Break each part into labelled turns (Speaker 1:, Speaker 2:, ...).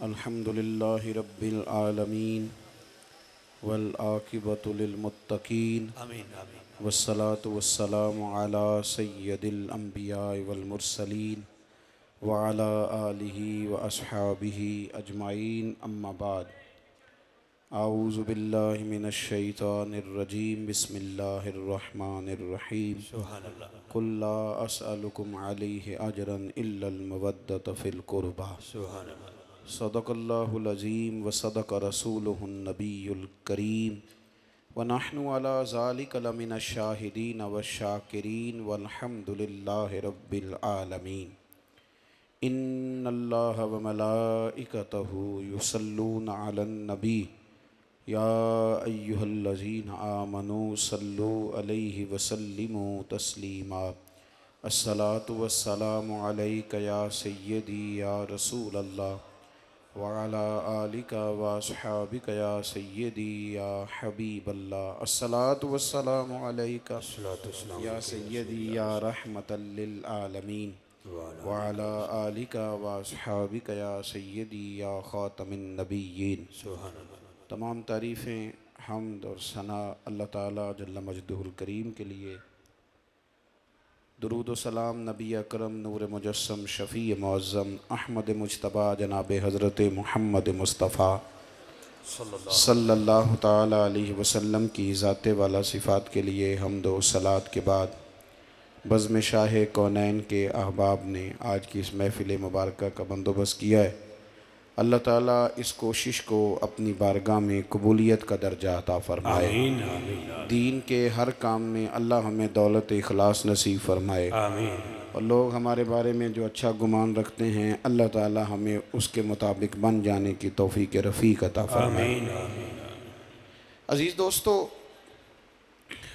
Speaker 1: अल्हम्दुलिल्लाहि रब्बिल आलमीन वल आकिबतु लिल मुत्तकीन वस्सलातु वस्सलामु अला सय्यदिल अंबिया वल मुरसलीन व अला आलिहि व अस्हाबिहि अजमाइन अम्मा बाद। आऊज़ु बिल्लाहि मिनश शैतानिर रजीम बिस्मिल्लाहिर रहमानिर रहीम। कुल ला अस्अलुकुम अलैहि अजरन इल्लल मवद्दत फिल कुर्बा। सदक़ल्लाहुल अज़ीम व सदक़ रसूलुहुन नबियुल करीम व नहनु अला ज़ालिका लमिनश शाहिदीन वश्शाकिरीन वल्हम्दुलिल्लाहि रब्बिल आलमीन। इन्नल्लाह व मलाइकतहु युसल्लूना अलन नबी या अय्युहल्लज़ीना आमनू सल्लु अलैहि वसल्लिमू तस्लीमा। अस्सलातु वस्सलामु अलैका या सय्यदी या रसूलल्लाह व अला आलिका व अस्हाबिका या सय्यदी या हबीबल्लाह। अस्सलातु वस्सलामु अलैका या सय्यदी या रहमतल लिल आलमीन व अला आलिका व अस्हाबिका या सय्यदी या खातमिन नबिय्यीन। तमाम तारीफ़ें हम्द और सना अल्लाह ताला जल्ल मजदुहुल करीम के लिए। दुरूद व सलाम नबी अकरम नूर मुजस्सम शफ़ी मुअज़्ज़म अहमद मुज्तबा जनाब हज़रत मुहम्मद मुस्तफ़ा सल्लल्लाहु ताला अलैहि वसल्लम की ज़ात वाला सिफ़ात के लिए हम्द व सलात के बाद बज़्म शाह कौनैन के अहबाब ने आज की इस महफ़िल मुबारक का बंदोबस्त किया है। अल्लाह ताला इस कोशिश को अपनी बारगाह में कबूलियत का दर्जा अता फ़रमाए। दीन के हर काम में अल्लाह हमें दौलत इखलास नसीब फ़रमाए। और लोग हमारे बारे में जो अच्छा गुमान रखते हैं अल्लाह ताला हमें उसके मुताबिक बन जाने की तौफ़ीक़ रफ़ीक अता फ़रमाए। अज़ीज़ दोस्तों,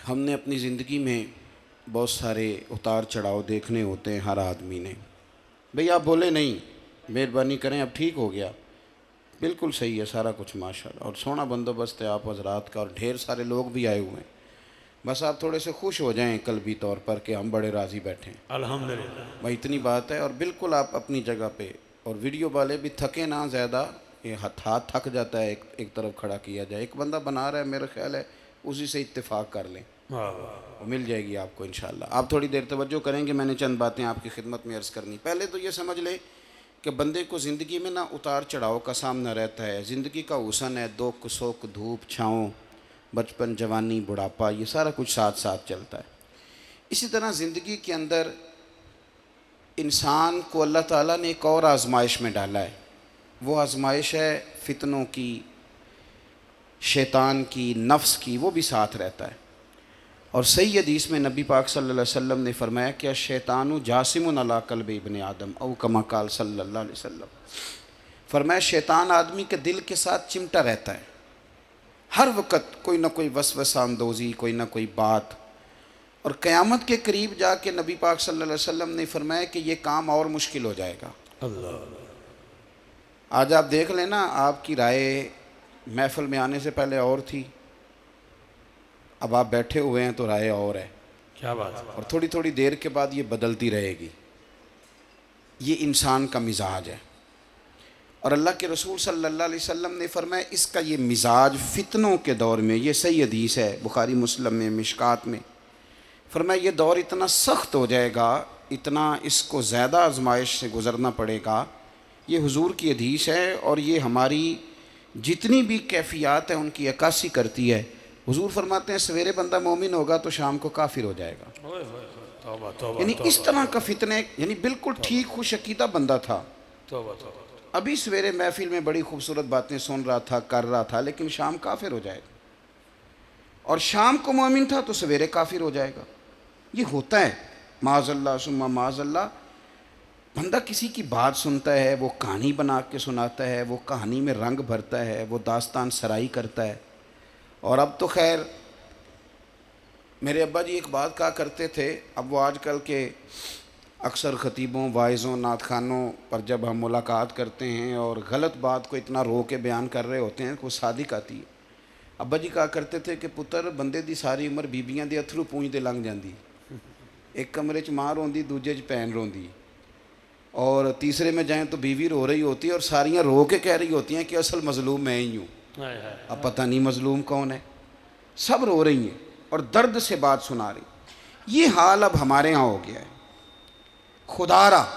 Speaker 1: हमने अपनी ज़िंदगी में बहुत सारे उतार चढ़ाव देखने होते हैं हर आदमी ने। भाई आप बोले नहीं, मेहरबानी करें, अब ठीक हो गया, बिल्कुल सही है सारा कुछ माशाल्लाह, और सोना बंदोबस्त है आप हज़रात का, और ढेर सारे लोग भी आए हुए हैं। बस आप थोड़े से खुश हो जाएं कल्बी तौर पर कि हम बड़े राज़ी बैठे हैं, अल्हम्दुलिल्लाह। भाई इतनी बात है। और बिल्कुल आप अपनी जगह पे, और वीडियो वाले भी थके ना ज़्यादा, ये हाथ थक जाता है एक तरफ खड़ा किया जाए। एक बंदा बना रहा है, मेरा ख्याल है उसी से इत्तेफाक कर लें, वो मिल जाएगी आपको इंशाल्लाह। आप थोड़ी देर तवज्जो करेंगे, मैंने चंद बातें आपकी खिदमत में अर्ज़ करनी। पहले तो ये समझ लें कि बंदे को ज़िंदगी में ना उतार चढ़ाव का सामना रहता है। ज़िंदगी का हुसन है, दुख सुख, धूप छाँव, बचपन जवानी बुढ़ापा, ये सारा कुछ साथ साथ चलता है। इसी तरह ज़िंदगी के अंदर इंसान को अल्लाह ताला ने एक और आजमाइश में डाला है। वो आजमाइश है फितनों की, शैतान की, नफ्स की, वो भी साथ रहता है। और सही हदीस में नबी पाक सल्लल्लाहु अलैहि वसल्लम ने फरमाया कि शैतानु जासिमुन अला क़ल्बि इब्न आदम औ कमा क़ाल सल्लल्लाहु अलैहि वसल्लम। फरमाया शैतान आदमी के दिल के साथ चिमटा रहता है, हर वक्त कोई ना कोई वसवसा अंदोज़ी, कोई ना कोई बात। और क़यामत के करीब जाके नबी पाक सल्लल्लाहु अलैहि वसल्लम ने फरमाया कि ये काम और मुश्किल हो जाएगा। आज आप देख लेना, आपकी राय महफ़िल में आने से पहले और थी, अब आप बैठे हुए हैं तो राय और है। क्या बात है। और थोड़ी थोड़ी देर के बाद ये बदलती रहेगी। ये इंसान का मिजाज है। और अल्लाह के रसूल सल्लल्लाहु अलैहि वसल्लम ने फरमाया इसका ये मिजाज फितनों के दौर में, ये सही हदीस है बुखारी मुस्लिम में, मिशकात में, फरमाया ये दौर इतना सख्त हो जाएगा, इतना इसको ज़्यादा आजमाइश से गुज़रना पड़ेगा। ये हुजूर की हदीस है और ये हमारी जितनी भी कैफियत है उनकी अक्कासी करती है। हुजूर फरमाते हैं सवेरे बंदा मोमिन होगा तो शाम को काफिर हो जाएगा। यानी इस तरह का फितने, यानी बिल्कुल ठीक खुश अकीदा बंदा था। अभी सवेरे महफिल में बड़ी खूबसूरत बातें सुन रहा था, कर रहा था, लेकिन शाम काफिर हो जाएगा। और शाम को मोमिन था तो सवेरे काफिर हो जाएगा। ये होता है माज़अल्लाह सुम्मा माज़अल्लाह। बंदा किसी की बात सुनता है, वो कहानी बना के सुनाता है, वो कहानी में रंग भरता है, वो दास्तान सराई करता है। और अब तो खैर, मेरे अब्बा जी एक बात कहा करते थे, अब वो आजकल के अक्सर ख़तीबों, वाइज़ों, नात खानों पर जब हम मुलाकात करते हैं और गलत बात को इतना रो के बयान कर रहे होते हैं, कोई सादिक आती है। अब्बा जी कहा करते थे कि पुत्र बंदे दी सारी उम्र बीबियां दे अथरू पूंजदे लंघ जाती। एक कमरे च मां रोंदी, दूजे च भैन रोंदी। और तीसरे में जाएं तो बीवी रो रही होती है और सारियां रो के कह रही होती हैं कि असल मजलूम मैं ही हूँ। अब पता नहीं मजलूम कौन है, सब रो रही हैं और दर्द से बात सुना रही। ये हाल अब हमारे यहाँ हो गया है। खुदारा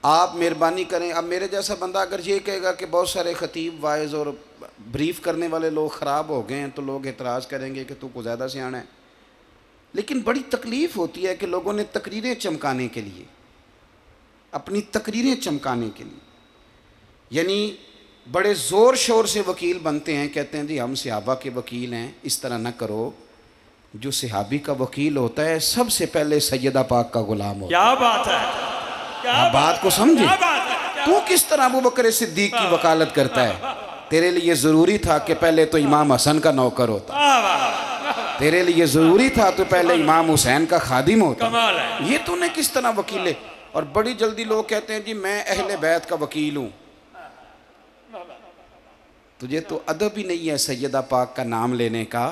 Speaker 1: आप मेहरबानी करें, अब मेरे जैसा बंदा अगर ये कहेगा कि बहुत सारे ख़तीब वाइज और ब्रीफ करने वाले लोग ख़राब हो गए हैं तो लोग एतराज़ करेंगे कि तू को ज़्यादा सियाना है। लेकिन बड़ी तकलीफ़ होती है कि लोगों ने तकरीरें चमकाने के लिए, अपनी तकरीरें चमकाने के लिए, यानी बड़े ज़ोर शोर से वकील बनते हैं, कहते हैं जी हम सहाबा के वकील हैं, इस तरह न करो। जो सहाबी का वकील होता है सबसे पहले सैयदा पाक का गुलाम होता है। क्या बात है, क्या बात को समझे। तू किस तरह अबू बकर सिद्दीक की वकालत करता है? तेरे लिए ज़रूरी था कि पहले तो इमाम हसन का नौकर होता, तेरे लिए ज़रूरी था तो पहले इमाम हुसैन का खादिम होता। ये तूने किस तरह वकीले। और बड़ी जल्दी लोग कहते हैं जी मैं अहले बैत का वकील हूँ। तुझे तो अदब ही नहीं है सैयदा पाक का नाम लेने का।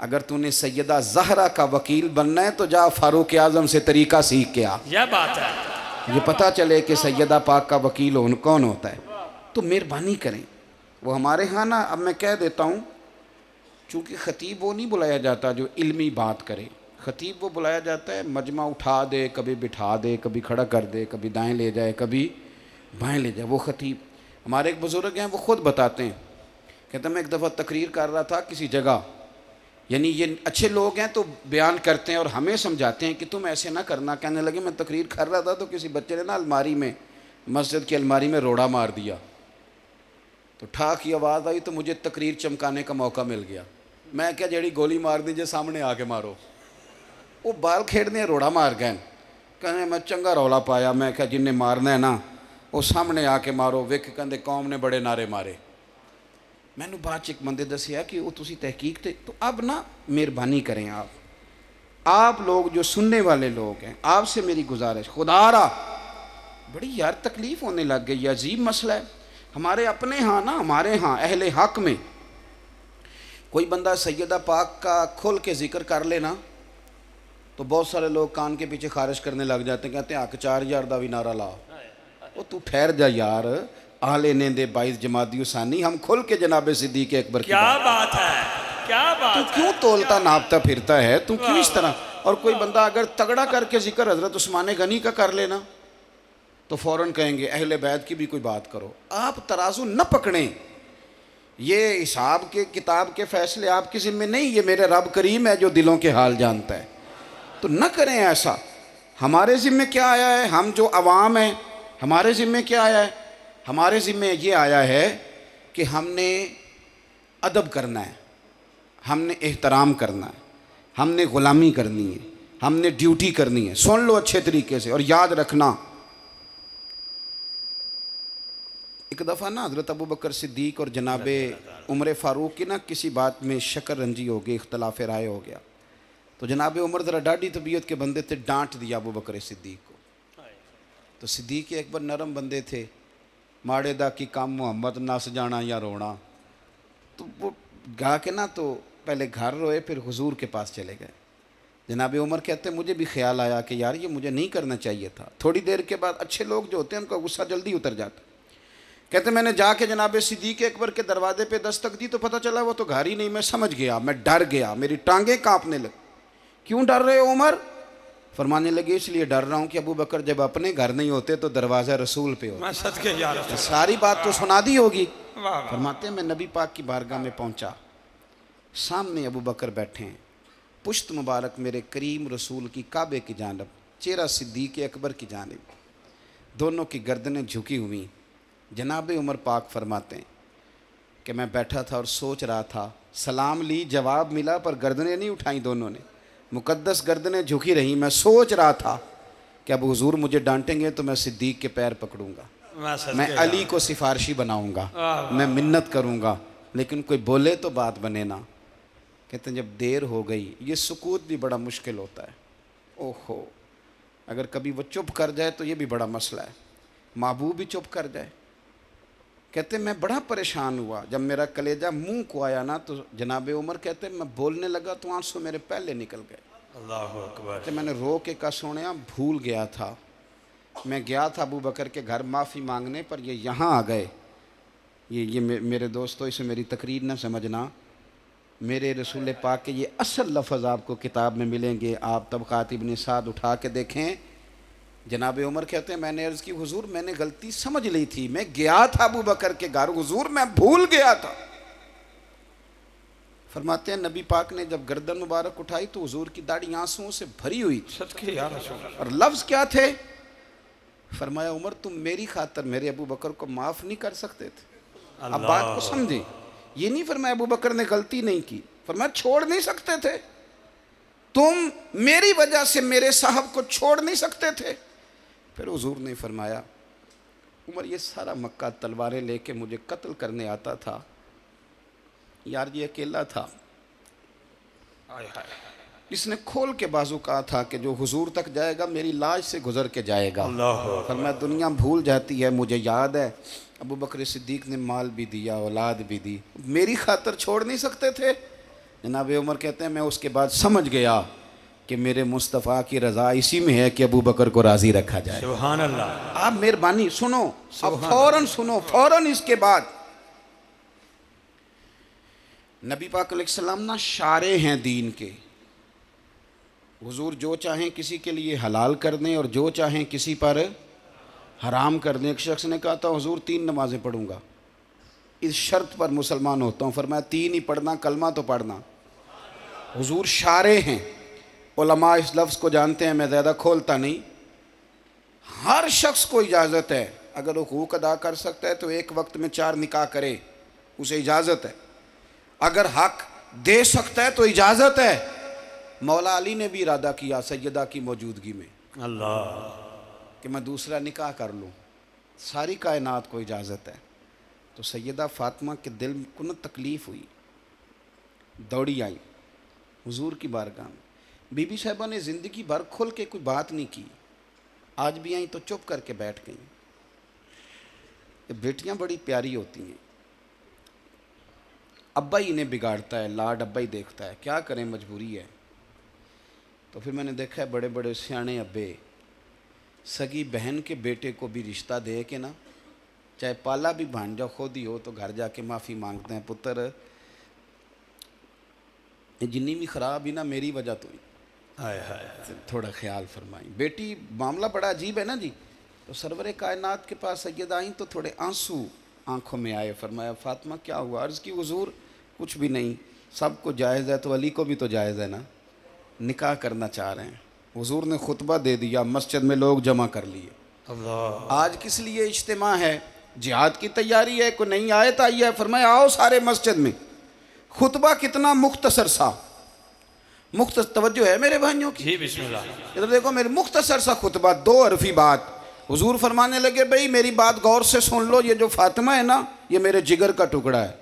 Speaker 1: अगर तूने सैयदा ज़हरा का वकील बनना है तो जा फारूक आज़म से तरीका सीख के आ। यह बात है, ये पता चले कि सैयदा पाक का वकील कौन होता है। तो मेहरबानी करें। वो हमारे यहाँ ना, अब मैं कह देता हूँ, चूँकि ख़तीब वो नहीं बुलाया जाता जो इल्मी बात करे। ख़तीब वो बुलाया जाता है मजमा उठा दे, कभी बिठा दे, कभी खड़ा कर दे, कभी दाएँ ले जाए, कभी बाएँ ले जाए। वो ख़तीब हमारे एक बुज़ुर्ग हैं, वो ख़ुद बताते हैं, कहते मैं एक दफ़ा तकरीर कर रहा था किसी जगह, यानी ये अच्छे लोग हैं तो बयान करते हैं और हमें समझाते हैं कि तुम ऐसे ना करना। कहने लगे मैं तकरीर कर रहा था तो किसी बच्चे ने ना अलमारी में, मस्जिद की अलमारी में रोड़ा मार दिया, तो ठा की आवाज़ आई तो मुझे तकरीर चमकाने का मौका मिल गया। मैं क्या जड़ी गोली मार दीजिए सामने आके मारो। वो बाल खेड़ने रोड़ा मार गए। कहने मैं चंगा रौला पाया। मैं क्या जिन्हें मारना है ना वो सामने आके मारो। विक कहते कौम ने बड़े नारे मारे। मैंने बाद एक बंदे दसिया कि वो तुसी तहकीक थे। तो अब ना मेहरबानी करें आप लोग जो सुनने वाले लोग हैं, आपसे मेरी गुजारिश, खुदारा बड़ी यार तकलीफ़ होने लग गई। अजीब मसला है हमारे अपने यहाँ ना, हमारे यहाँ अहले हक में कोई बंदा सैयदा पाक का खुल के जिक्र कर लेना तो बहुत सारे लोग कान के पीछे खारिज करने लग जाते हैं, कहते हैं हक 4000 का भी नारा ला। वो तू ठहर जा यार, आले ने दे 22 जमाती सानी, हम खुल के जनाबे सिद्दीक़ अकबर की बात है, क्या बात तू क्यों तोलता नापता फिरता है, तू क्यों इस तरह। और कोई बंदा अगर तगड़ा करके जिक्र हजरत उस्मान गनी का कर लेना तो फ़ौरन कहेंगे अहले बैत की भी कोई बात करो। आप तराजू न पकड़ें, ये हिसाब के किताब के फैसले आपके ज़िम्मे नहीं, ये मेरे रब करीम है जो दिलों के हाल जानता है। तो न करें ऐसा। हमारे ज़िम्मे क्या आया है, हम जो अवाम हैं हमारे ज़िम्मे क्या आया है, हमारे ज़िम्मे ये आया है कि हमने अदब करना है, हमने एहतराम करना है, हमने ग़ुलामी करनी है, हमने ड्यूटी करनी है। सुन लो अच्छे तरीके से और याद रखना। एक दफ़ा ना हज़रत अबू बकर सिद्दीक़ और जनाबे उमर फ़ारूक की ना किसी बात में शक्र रंजी हो गई, इख्तलाफ राय हो गया। तो जनाब उमर ज़रा डाढ़ी तबीयत के बंदे थे, डांट दिया अबू बकर सिद्दीक़ को। तो सिद्दीक़ अकबर नरम बंदे थे, माड़े दा की काम मोहम्मद नस जाना या रोना। तो वो गा के ना तो पहले घर रोए, फिर हुजूर के पास चले गए। जनाब उमर कहते मुझे भी ख्याल आया कि यार ये मुझे नहीं करना चाहिए था। थोड़ी देर के बाद अच्छे लोग जो होते हैं उनका गुस्सा जल्दी उतर जाता। कहते मैंने जाके जनाब सिद्दीक़ अकबर के दरवाजे पे दस्तक दी तो पता चला वो तो घर ही नहीं। मैं समझ गया, मैं डर गया, मेरी टांगें कांपने लगी। क्यों डर रहे हो उमर? फरमाने लगे इसलिए डर रहा हूँ कि अबू बकर जब अपने घर नहीं होते तो दरवाज़ा रसूल पे होता। सारी बात तो सुना दी होगी। फरमाते मैं नबी पाक की बारगाह में पहुँचा, सामने अबू बकर बैठे हैं, पुश्त मुबारक मेरे करीम रसूल की काबे की जानब, चेहरा सिद्दीक़ अकबर की जानब, दोनों की गर्दनें झुकी हुई। जनाब उमर पाक फरमाते हैं कि मैं बैठा था और सोच रहा था, सलाम ली, जवाब मिला, पर गर्दनें नहीं उठाई दोनों ने, मुकद्दस गर्दनें झुकी रहीं। मैं सोच रहा था कि अब हुजूर मुझे डांटेंगे तो मैं सिद्दीक़ के पैर पकड़ूंगा, मैं अली को सिफारशी बनाऊंगा, मैं मिन्नत करूंगा, लेकिन कोई बोले तो बात बने ना। कहते हैं जब देर हो गई, ये सुकूत भी बड़ा मुश्किल होता है। ओहो, अगर कभी वो चुप कर जाए तो ये भी बड़ा मसला है, महबूब भी चुप कर जाए। कहते मैं बड़ा परेशान हुआ, जब मेरा कलेजा मुंह को आया ना तो जनाब उमर कहते मैं बोलने लगा तो आंसू मेरे पहले निकल गए। अल्लाह अकबर। तो मैंने रो के कहा सोनिया भूल गया था मैं गया था अबू बकर के घर माफ़ी मांगने, पर ये यहाँ आ गए। ये मेरे दोस्तों, इसे मेरी तकरीर न समझना, मेरे रसूल पाक के ये असल लफ्ज़ आपको किताब में मिलेंगे। आप तबक़ात इब्न साद उठा के देखें। जनाब उमर कहते हैं मैंने अर्ज़ की हुजूर मैंने गलती समझ ली थी, मैं गया था अबू बकर के घर, हुजूर मैं भूल गया था। फरमाते हैं नबी पाक ने जब गर्दन मुबारक उठाई तो हुजूर की दाढ़ी आंसुओं से भरी हुई थी। और लफ्ज़ क्या थे? फरमाया उमर तुम मेरी खातर मेरे अबू बकर को माफ़ नहीं कर सकते थे। अब बात को समझे, ये नहीं फरमाया अबू बकर ने गलती नहीं की, फरमाया छोड़ नहीं सकते थे, तुम मेरी वजह से मेरे साहब को छोड़ नहीं सकते थे। फिर हुजूर ने फरमाया उमर ये सारा मक्का तलवारें लेके मुझे कत्ल करने आता था, यार ये अकेला था, इसने खोल के बाजू कहा था कि जो हुजूर तक जाएगा मेरी लाश से गुजर के जाएगा। फरमाया दुनिया भूल जाती है, मुझे याद है अबू बकर सिद्दीक ने माल भी दिया, औलाद भी दी, मेरी खातर छोड़ नहीं सकते थे। जनाब उमर कहते हैं मैं उसके बाद समझ गया कि मेरे मुस्तफ़ा की रज़ा इसी में है कि अबू बकर को राज़ी रखा जाए। सुभान अल्लाह। आप मेहरबानी सुनो, अब फ़ौरन सुनो, फ़ौरन इसके बाद नबी पाक अलैहिस्सलाम ना शारे हैं दीन के। हुजूर जो चाहें किसी के लिए हलाल कर दें और जो चाहें किसी पर हराम कर दें। एक शख्स ने कहा था हुजूर 3 नमाज़ें पढ़ूंगा, इस शर्त पर मुसलमान होता हूँ। फरमाया 3 ही पढ़ना, कलमा तो पढ़ना। हुजूर शारे हैं, उलमा इस लफ्ज़ को जानते हैं, मैं ज़्यादा खोलता नहीं। हर शख्स को इजाज़त है, अगर वो हुकूक अदा कर सकता है तो एक वक्त में 4 निकाह करे, उसे इजाज़त है। अगर हक दे सकता है तो इजाज़त है। मौला अली ने भी इरादा किया सैयदा की मौजूदगी में अल्लाह कि मैं दूसरा निकाह कर लूँ, सारी कायनात को इजाज़त है। तो सैयदा फ़ातिमा के दिल को न तकलीफ़ हुई, दौड़ी आई हुजूर की बारगाह में। बीबी साहिबा ने ज़िंदगी भर खुल के कोई बात नहीं की, आज भी आई तो चुप करके बैठ गई। बेटियां बड़ी प्यारी होती हैं, अब्बा ही इन्हें बिगाड़ता है, लाड अब्बा ही देखता है, क्या करें मजबूरी है। तो फिर मैंने देखा है बड़े बड़े सियाने अब्बे सगी बहन के बेटे को भी रिश्ता दे के ना, चाहे पाला भी भांजा खुद ही हो, तो घर जाके माफ़ी मांगते हैं, पुत्र जिन्नी भी ख़राब ही ना मेरी वजह तो ही, हाय हाय थोड़ा ख्याल फरमाई। बेटी मामला बड़ा अजीब है ना जी। तो सरवरे कायनात के पास सैयद आई तो थोड़े आंसू आंखों में आए। फरमाया फ़ातिमा क्या हुआ? अर्ज़ की हुजूर कुछ भी नहीं, सबको जायज़ है तो अली को भी तो जायज़ है ना, निकाह करना चाह रहे हैं। हुजूर ने खुतबा दे दिया, मस्जिद में लोग जमा कर लिए। आज किस लिए इज्तिमा है? जिहाद की तैयारी है, कोई नई आयत आई है, फरमाया आओ सारे मस्जिद में। खुतबा कितना मुख्तसर सा, तवज्जो है मेरे भाइयों की, बिस्मिल्लाह इधर देखो, मेरे मुख्तसर सा खुतबा, 2 हरफी बात। हुजूर फरमाने लगे भाई मेरी बात गौर से सुन लो, ये जो फातिमा है ना ये मेरे जिगर का टुकड़ा है,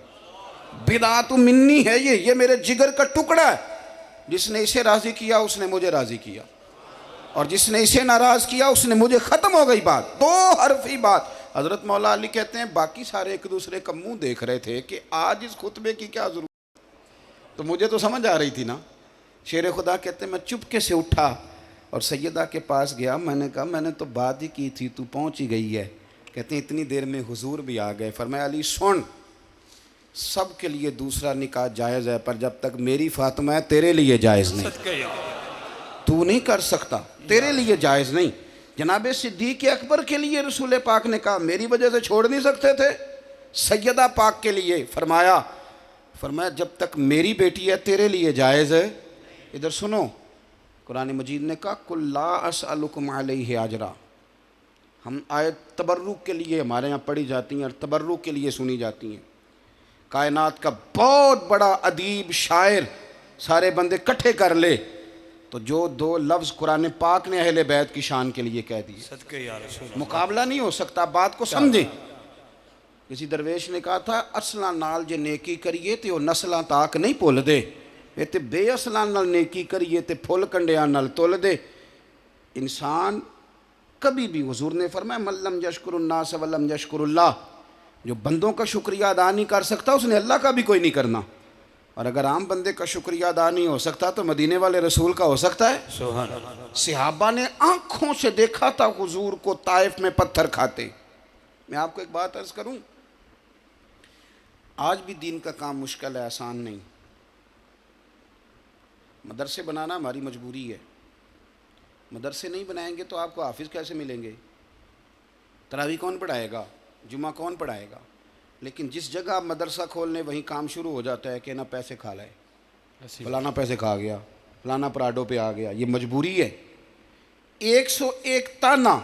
Speaker 1: बिदात मिन्नी है, ये मेरे जिगर का टुकड़ा है। जिसने इसे राज़ी किया उसने मुझे राज़ी किया, और जिसने इसे नाराज़ किया उसने मुझे। ख़त्म हो गई बात, 2 हरफी बात। हज़रत मौला अली कहते हैं बाकी सारे एक दूसरे का मुंह देख रहे थे कि आज इस खुतबे की क्या ज़रूरत, तो मुझे तो समझ आ रही थी ना। शेर खुदा कहते हैं मैं चुपके से उठा और सैयदा के पास गया, मैंने कहा मैंने तो बात ही की थी, तू पहुँच ही गई है। कहते हैं इतनी देर में हुजूर भी आ गए। फरमाया अली सुन, सब के लिए दूसरा निकाह जायज़ है, पर जब तक मेरी फातिमा है तेरे लिए जायज़ नहीं, तू नहीं कर सकता, तेरे लिए जायज़ नहीं। जनाब सिद्दीक़ अकबर के लिए रसूल पाक ने कहा मेरी वजह से छोड़ नहीं सकते थे, सैयदा पाक के लिए फरमाया जब तक मेरी बेटी है तेरे लिए जायज़ है। इधर सुनो, कुरान मजीद ने कहा कुल्ला असअलुकुम अलैहि अजरा। हम आयत तबर्रुक के लिए हमारे यहाँ पढ़ी जाती हैं और तबर्रुक के लिए सुनी जाती हैं। कायनात का बहुत बड़ा अदीब शायर सारे बंदे इकट्ठे कर ले तो जो 2 लफ्ज़ कुरान पाक ने अहले बैत की शान के लिए कह दिए, मुकाबला नहीं हो सकता। बात को समझे। किसी दरवेश ने कहा था असलां नाल जे नेकी करिए तो वो नस्लां ताक नहीं भुल दे, ये तो बेअसलां नाल नेकी करिए तो फुल कंडियां नाल तुल दे। इंसान कभी भी, हुजूर ने फरमाया मल्लम यशकुरुन्नास वल्लम यशकुरुल्लाह, जो बंदों का शुक्रिया अदा नहीं कर सकता उसने अल्लाह का भी कोई नहीं करना। और अगर आम बंदे का शुक्रिया अदा नहीं हो सकता तो मदीने वाले रसूल का हो सकता है। सुभान अल्लाह। सहाबा ने आंखों से देखा था हुजूर को ताइफ में पत्थर खाते। मैं आपको एक बात अर्ज करूं, आज भी दीन का काम मुश्किल है, आसान नहीं। मदरसे बनाना हमारी मजबूरी है। मदरसे नहीं बनाएंगे तो आपको हाफिज़ कैसे मिलेंगे? तरावी कौन पढ़ाएगा? जुमा कौन पढ़ाएगा? लेकिन जिस जगह आप मदरसा खोल लें वहीं काम शुरू हो जाता है कि ना पैसे खा लाए, फलाना पैसे खा गया, फलाना पराडो पे आ गया। ये मजबूरी है। 101 ताना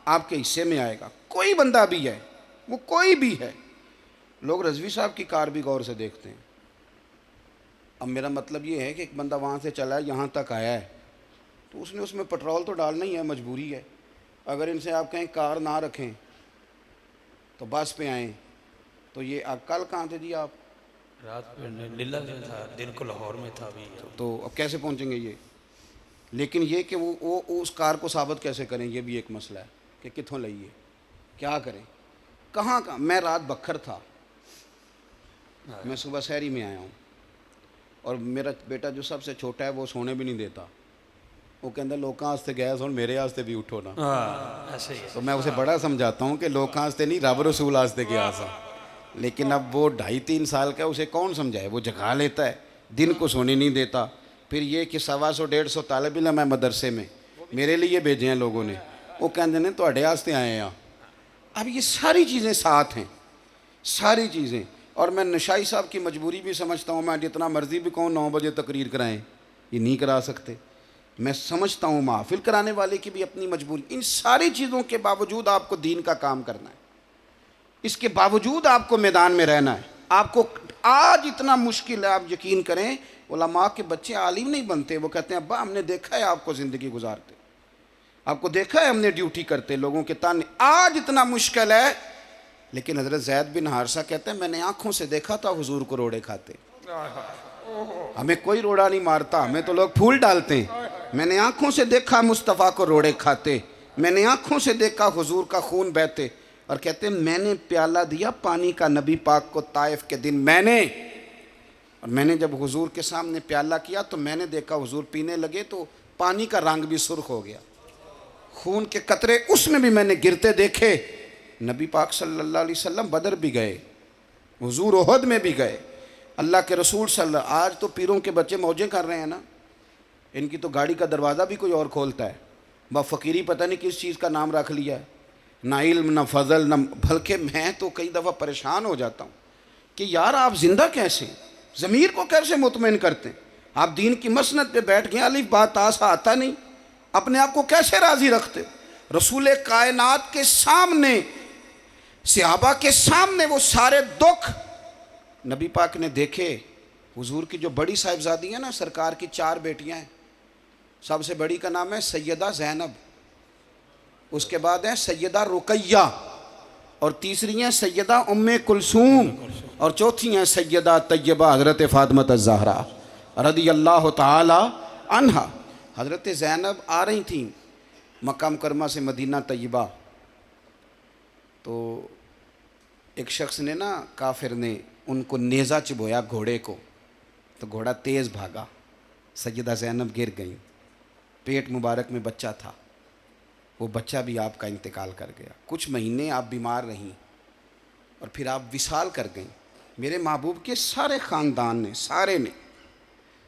Speaker 1: आपके हिस्से में आएगा। कोई बंदा भी है, वो कोई भी है। लोग रज़वी साहब की कार भी गौर से देखते हैं। अब मेरा मतलब ये है कि एक बंदा वहाँ से चला है, यहाँ तक आया है, तो उसने उसमें पेट्रोल तो डालना ही है, मजबूरी है। अगर इनसे आप कहें कार ना रखें तो बस पे आएँ, तो ये कल कहाँ थे जी आप?
Speaker 2: रात में नीला में था, दिन को लाहौर में था अभी।
Speaker 1: तो अब कैसे पहुँचेंगे ये? लेकिन ये कि वो उस कार को साबित कैसे करें, ये भी एक मसला है कि कित्थों लाइए, क्या करें, कहाँ कहाँ। मैं रात बखर था, मैं सुबह शहरी में आया हूँ, और मेरा बेटा जो सबसे छोटा है वो सोने भी नहीं देता। वो कहता लोगों वास्ते गया सुन, मेरे वास्ते भी उठो ना।
Speaker 2: ऐसे ही।
Speaker 1: तो मैं उसे बड़ा समझाता हूँ कि लोगों वास्ते नहीं, रब रसूल वास्ते गया सा। लेकिन अब वो 2.5-3 साल का, उसे कौन समझाए? वो जगा लेता है, दिन को सोने नहीं देता। फिर ये कि 125-150 तालिब इल्म है मदरसे में, मेरे लिए भेजे हैं लोगों ने। वो कहते हैं तुहाडे वास्ते आए हैं। अब ये सारी चीज़ें साथ हैं, सारी चीज़ें। और मैं नशाई साहब की मजबूरी भी समझता हूँ। मैं जितना मर्जी भी कहूँ 9 बजे तकरीर कराएं, ये नहीं करा सकते। मैं समझता हूँ महफिल कराने वाले की भी अपनी मजबूरी। इन सारी चीज़ों के बावजूद आपको दीन का काम करना है, इसके बावजूद आपको मैदान में रहना है। आपको आज इतना मुश्किल है, आप यकीन करें, उलमा के बच्चे आलिम नहीं बनते। वो कहते हैं अब्बा हमने देखा है आपको ज़िंदगी गुजारते, आपको देखा है हमने ड्यूटी करते, लोगों के ताने। आज इतना मुश्किल है, लेकिन हज़रत ज़ैद बिन हारिसा कहते हैं मैंने आंखों से देखा था हुजूर को रोड़े खाते। हमें कोई रोड़ा नहीं मारता, हमें तो लोग फूल डालते हैं। मैंने आंखों से देखा मुस्तफ़ा को रोड़े खाते, मैंने आंखों से देखा हुजूर का खून बहते। और कहते हैं मैंने प्याला दिया पानी का नबी पाक को ताइफ के दिन। मैंने जब हुजूर के सामने प्याला किया तो मैंने देखा हुजूर पीने लगे तो पानी का रंग भी सुर्ख हो गया, खून के कतरे उसमें भी मैंने गिरते देखे। नबी पाक सल्लल्लाहु अलैहि वसल्लम बदर भी गए, हुजूर ओहद में भी गए, अल्लाह के रसूल सल्लल्लाहु। आज तो पीरों के बच्चे मौजें कर रहे हैं ना, इनकी तो गाड़ी का दरवाज़ा भी कोई और खोलता है। ब फ़कीरी पता नहीं किस चीज़ का नाम रख लिया है, ना इल्म ना फजल ना। बल्कि मैं तो कई दफ़ा परेशान हो जाता हूँ कि यार आप जिंदा कैसे, ज़मीर को कैसे मुतमईन करते हैं? आप दीन की मसनद पे बैठ गए, अलिफ बात तासा आता नहीं, अपने आप को कैसे राज़ी रखते? रसूल कायनात के सामने, सहाबा के सामने वो सारे दुख नबी पाक ने देखे। हुजूर की जो बड़ी साहिबजादी है ना, सरकार की 4 बेटियां हैं, सबसे बड़ी का नाम है सैयदा ज़ैनब, उसके बाद है सैयदा रुकैया, और तीसरी हैं सैयदा उम्मे कुलसूम, और चौथी हैं सैयदा तैयबा हज़रत फ़ातिमा ज़हरा रज़ियल्लाहु ताला अन्हा। हज़रत ज़ैनब आ रही थी मक्का मुकरमा से मदीना तैयबा, तो एक शख्स ने ना, काफिर ने उनको नेज़ा चुभोया घोड़े को, तो घोड़ा तेज़ भागा, सैयदा ज़ैनब गिर गई। पेट मुबारक में बच्चा था, वो बच्चा भी आपका इंतकाल कर गया। कुछ महीने आप बीमार रहीं और फिर आप विसाल कर गईं। मेरे महबूब के सारे ख़ानदान ने,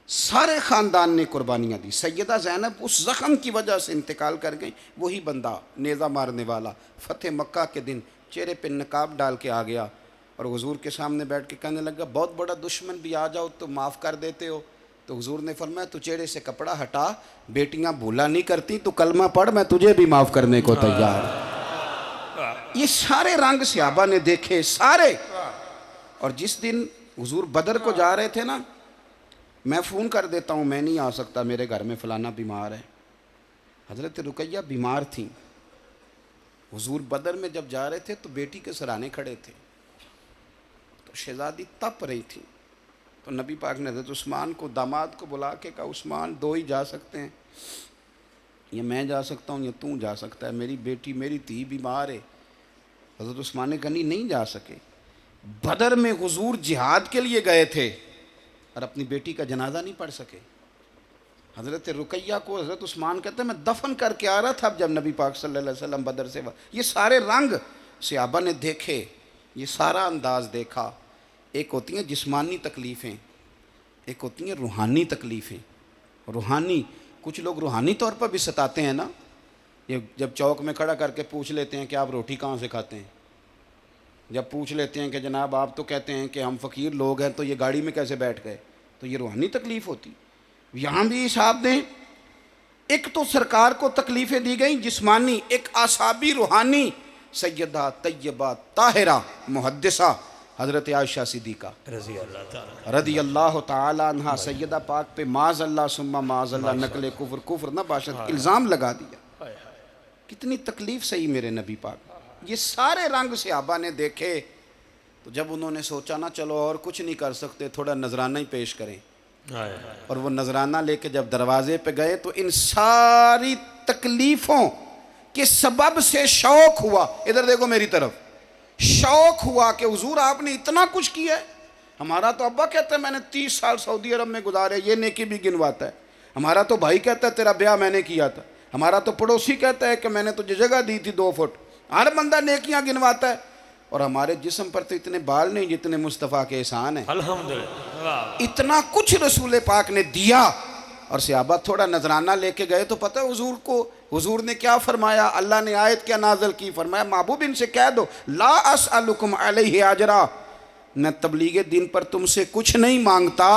Speaker 1: सारे ख़ानदान ने कुर्बानियाँ दी। सैयदा ज़ैनब उस ज़ख़म की वजह से इंतकाल कर गई। वही बंदा नेज़ा मारने वाला फ़तेह मक्का के दिन चेहरे पे नकाब डाल के आ गया और हुजूर के सामने बैठ के कहने लगा बहुत बड़ा दुश्मन भी आ जाओ तो माफ़ कर देते हो। तो हुजूर ने फरमाया तू चेहरे से कपड़ा हटा, बेटियां भूला नहीं करती, तू कलमा पढ़, मैं तुझे भी माफ़ करने को तैयार। ये सारे रंग सहाबा ने देखे, सारे। और जिस दिन हुजूर बदर को जा रहे थे ना, मैं फ़ोन कर देता हूँ मैं नहीं आ सकता, मेरे घर में फ़लाना बीमार है। हज़रत रुकैया बीमार थी। हुजूर बदर में जब जा रहे थे तो बेटी के सराहने खड़े थे, तो शहज़ादी तप रही थी। तो नबी पाक ने हज़रत उस्मान को, दामाद को बुला के कहा उस्मान 2 ही जा सकते हैं, या मैं जा सकता हूँ या तू जा सकता है, मेरी बेटी मेरी धी बीमार है। हज़रत उस्मान ने कहा नहीं जा सके। बदर में हुजूर जिहाद के लिए गए थे, और अपनी बेटी का जनाजा नहीं पढ़ सके। हज़रत रुकैया को हज़रत उस्मान कहते हैं मैं दफन करके आ रहा था जब नबी पाक सल्लल्लाहु अलैहि वसल्लम बदर से। ये सारे रंग सहाबा ने देखे, ये सारा अंदाज़ देखा। एक होती हैं जिस्मानी तकलीफ़ें, एक होती हैं रूहानी तकलीफ़ें। रूहानी, कुछ लोग रूहानी तौर पर भी सताते हैं ना। ये जब चौक में खड़ा करके पूछ लेते हैं कि आप रोटी कहाँ से खाते हैं, जब पूछ लेते हैं कि जनाब आप तो कहते हैं कि हम फ़कीर लोग हैं तो ये गाड़ी में कैसे बैठ गए, तो ये रूहानी तकलीफ़ होती। यहाँ भी हिसाब दें, एक तो सरकार को तकलीफ़ें दी गई जिस्मानी, एक आसाबी रूहानी। सैयदा तैयबा ताहिरा मुहद्दिसा हज़रत आयशा सिद्दीक़ा रज़ी अल्लाह ताला अन्हा सैयदा पाक पे माज़ अल्लाह सुम्मा माज़ अल्लाह नकले कुफ्र, कुफ्र न बाशत इल्ज़ाम लगा दिया। कितनी तकलीफ़ सही मेरे नबी पाक। ये सारे रंग सहाबा ने देखे, तो जब उन्होंने सोचा ना चलो और कुछ नहीं कर सकते, थोड़ा नजराना ही पेश करें, और वो नजराना लेके जब दरवाजे पे गए तो इन सारी तकलीफ़ों के सबब से शौक हुआ, इधर देखो मेरी तरफ, शौक हुआ कि हुजूर आपने इतना कुछ किया है। हमारा तो अब्बा कहता है मैंने 30 साल सऊदी अरब में गुजारे, ये नेकी भी गिनवाता है। हमारा तो भाई कहता है तेरा ब्याह मैंने किया था। हमारा तो पड़ोसी कहता है कि मैंने तुझे जगह दी थी 2 फुट। हर बंदा नेकियां गिनवाता है, और हमारे जिस्म पर तो इतने बाल नहीं जितने मुस्तफ़ा के एहसान है। अल्हम्दुलिल्लाह, इतना कुछ रसूल पाक ने दिया। और सहाबा थोड़ा नजराना लेके गए तो पता है हुजूर को, हुजूर ने क्या फरमाया, अल्लाह ने आयत क्या नाज़िल की, फरमाया महबूब इनसे कह दो ला अस्अलुकुम अलैहि अजरा, मैं तबलीग दिन पर तुमसे कुछ नहीं मांगता।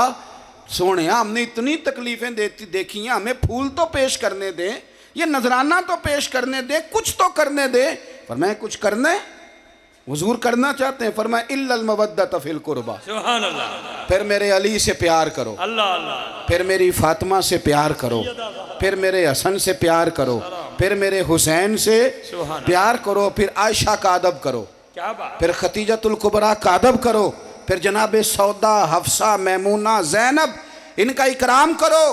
Speaker 1: सोने हमने इतनी तकलीफ़ें देखी हैं, हमें फूल तो पेश करने दें, ये नजराना तो पेश करने दे, कुछ तो करने दे। फरमाया कुछ करने, हुजूर करना चाहते हैं, फरमाया इल्लल मवद्दत फिल कुर्बा, सुभान अल्लाह, फिर मेरे अली से प्यार करो, अल्लाह अल्लाह, फिर मेरी फातिमा से प्यार करो, फिर मेरे हसन से प्यार करो, फिर मेरे हुसैन से प्यार करो, फिर आयशा का अदब करो, फिर खतीजतुल कुबरा का अदब करो, फिर जनाब सौदा, हफ्सा, मैमूना, ज़ैनब, इनका इकराम करो।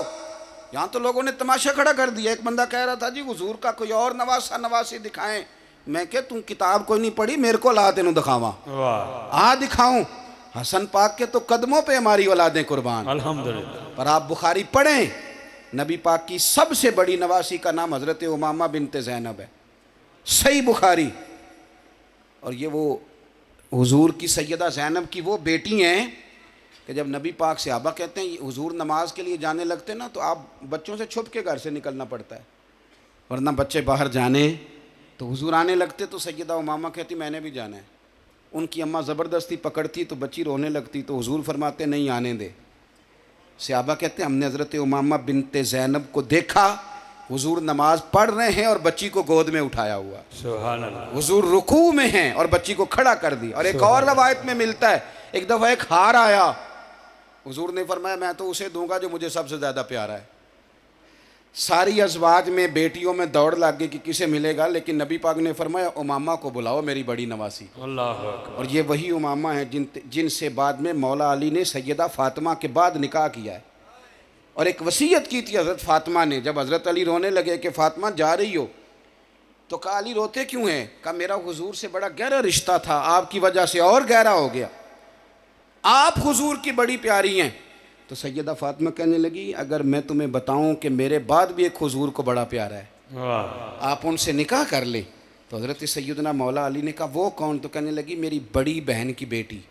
Speaker 1: यहाँ तो लोगों ने तमाशा खड़ा कर दिया। एक बंदा कह रहा था जी हुजूर का कोई और नवासा नवासी दिखाएं। मैं क्या तू किताब कोई नहीं पढ़ी, मेरे को ला तेनू दिखावा, आ दिखाऊं। हसन पाक के तो कदमों पे हमारी औलादें कुर्बान, अल्हम्दुलिल्लाह। पर आप बुखारी पढ़ें, नबी पाक की सबसे बड़ी नवासी का नाम हज़रत उमामा बिनते ज़ैनब है, सही बुखारी। और ये वो हुजूर की सैयदा ज़ैनब की वो बेटी हैं कि जब नबी पाक सहाबा कहते हैं हुजूर नमाज के लिए जाने लगते ना, तो आप बच्चों से छुप के घर से निकलना पड़ता है, वरना बच्चे बाहर जाने तो हुजूर आने लगते तो सैयदा उमामा कहती मैंने भी जाना है। उनकी अम्मा ज़बरदस्ती पकड़ती तो बच्ची रोने लगती, तो हुजूर फरमाते नहीं आने दे। सहाबा कहते हमने हज़रत उमामा बिनते ज़ैनब को देखा, हुजूर नमाज पढ़ रहे हैं और बच्ची को गोद में उठाया हुआ, सुभान अल्लाह, हुजूर रुकू में हैं और बच्ची को खड़ा कर दी। और एक और रवायत में मिलता है एक दफ़ा एक हार आया, हुजूर ने फरमाया मैं तो उसे दूंगा जो मुझे सबसे ज़्यादा प्यारा है। सारी अज़वाज में बेटियों में दौड़ लग गई कि किसे मिलेगा, लेकिन नबी पाक ने फरमाया उमामा को बुलाओ मेरी बड़ी नवासी, अल्लाह। और ये वही उमामा है जिनसे बाद में मौला अली ने सैयदा फ़ातिमा के बाद निकाह किया है। और एक वसीयत की थी हज़रत फ़ातिमा ने, जब हज़रत अली रोने लगे कि फ़ातिमा जा रही हो, तो कहा अली रोते क्यों हैं? कहा मेरा हुजूर से बड़ा गहरा रिश्ता था, आपकी वजह से और गहरा हो गया, आप हुजूर की बड़ी प्यारी हैं। तो सैयदा फ़ातिमा कहने लगी अगर मैं तुम्हें बताऊं कि मेरे बाद भी एक हुजूर को बड़ा प्यारा है, आप उनसे निकाह कर ले। तो हज़रत सैयदना मौला अली ने कहा वो कौन? तो कहने लगी मेरी बड़ी बहन की बेटी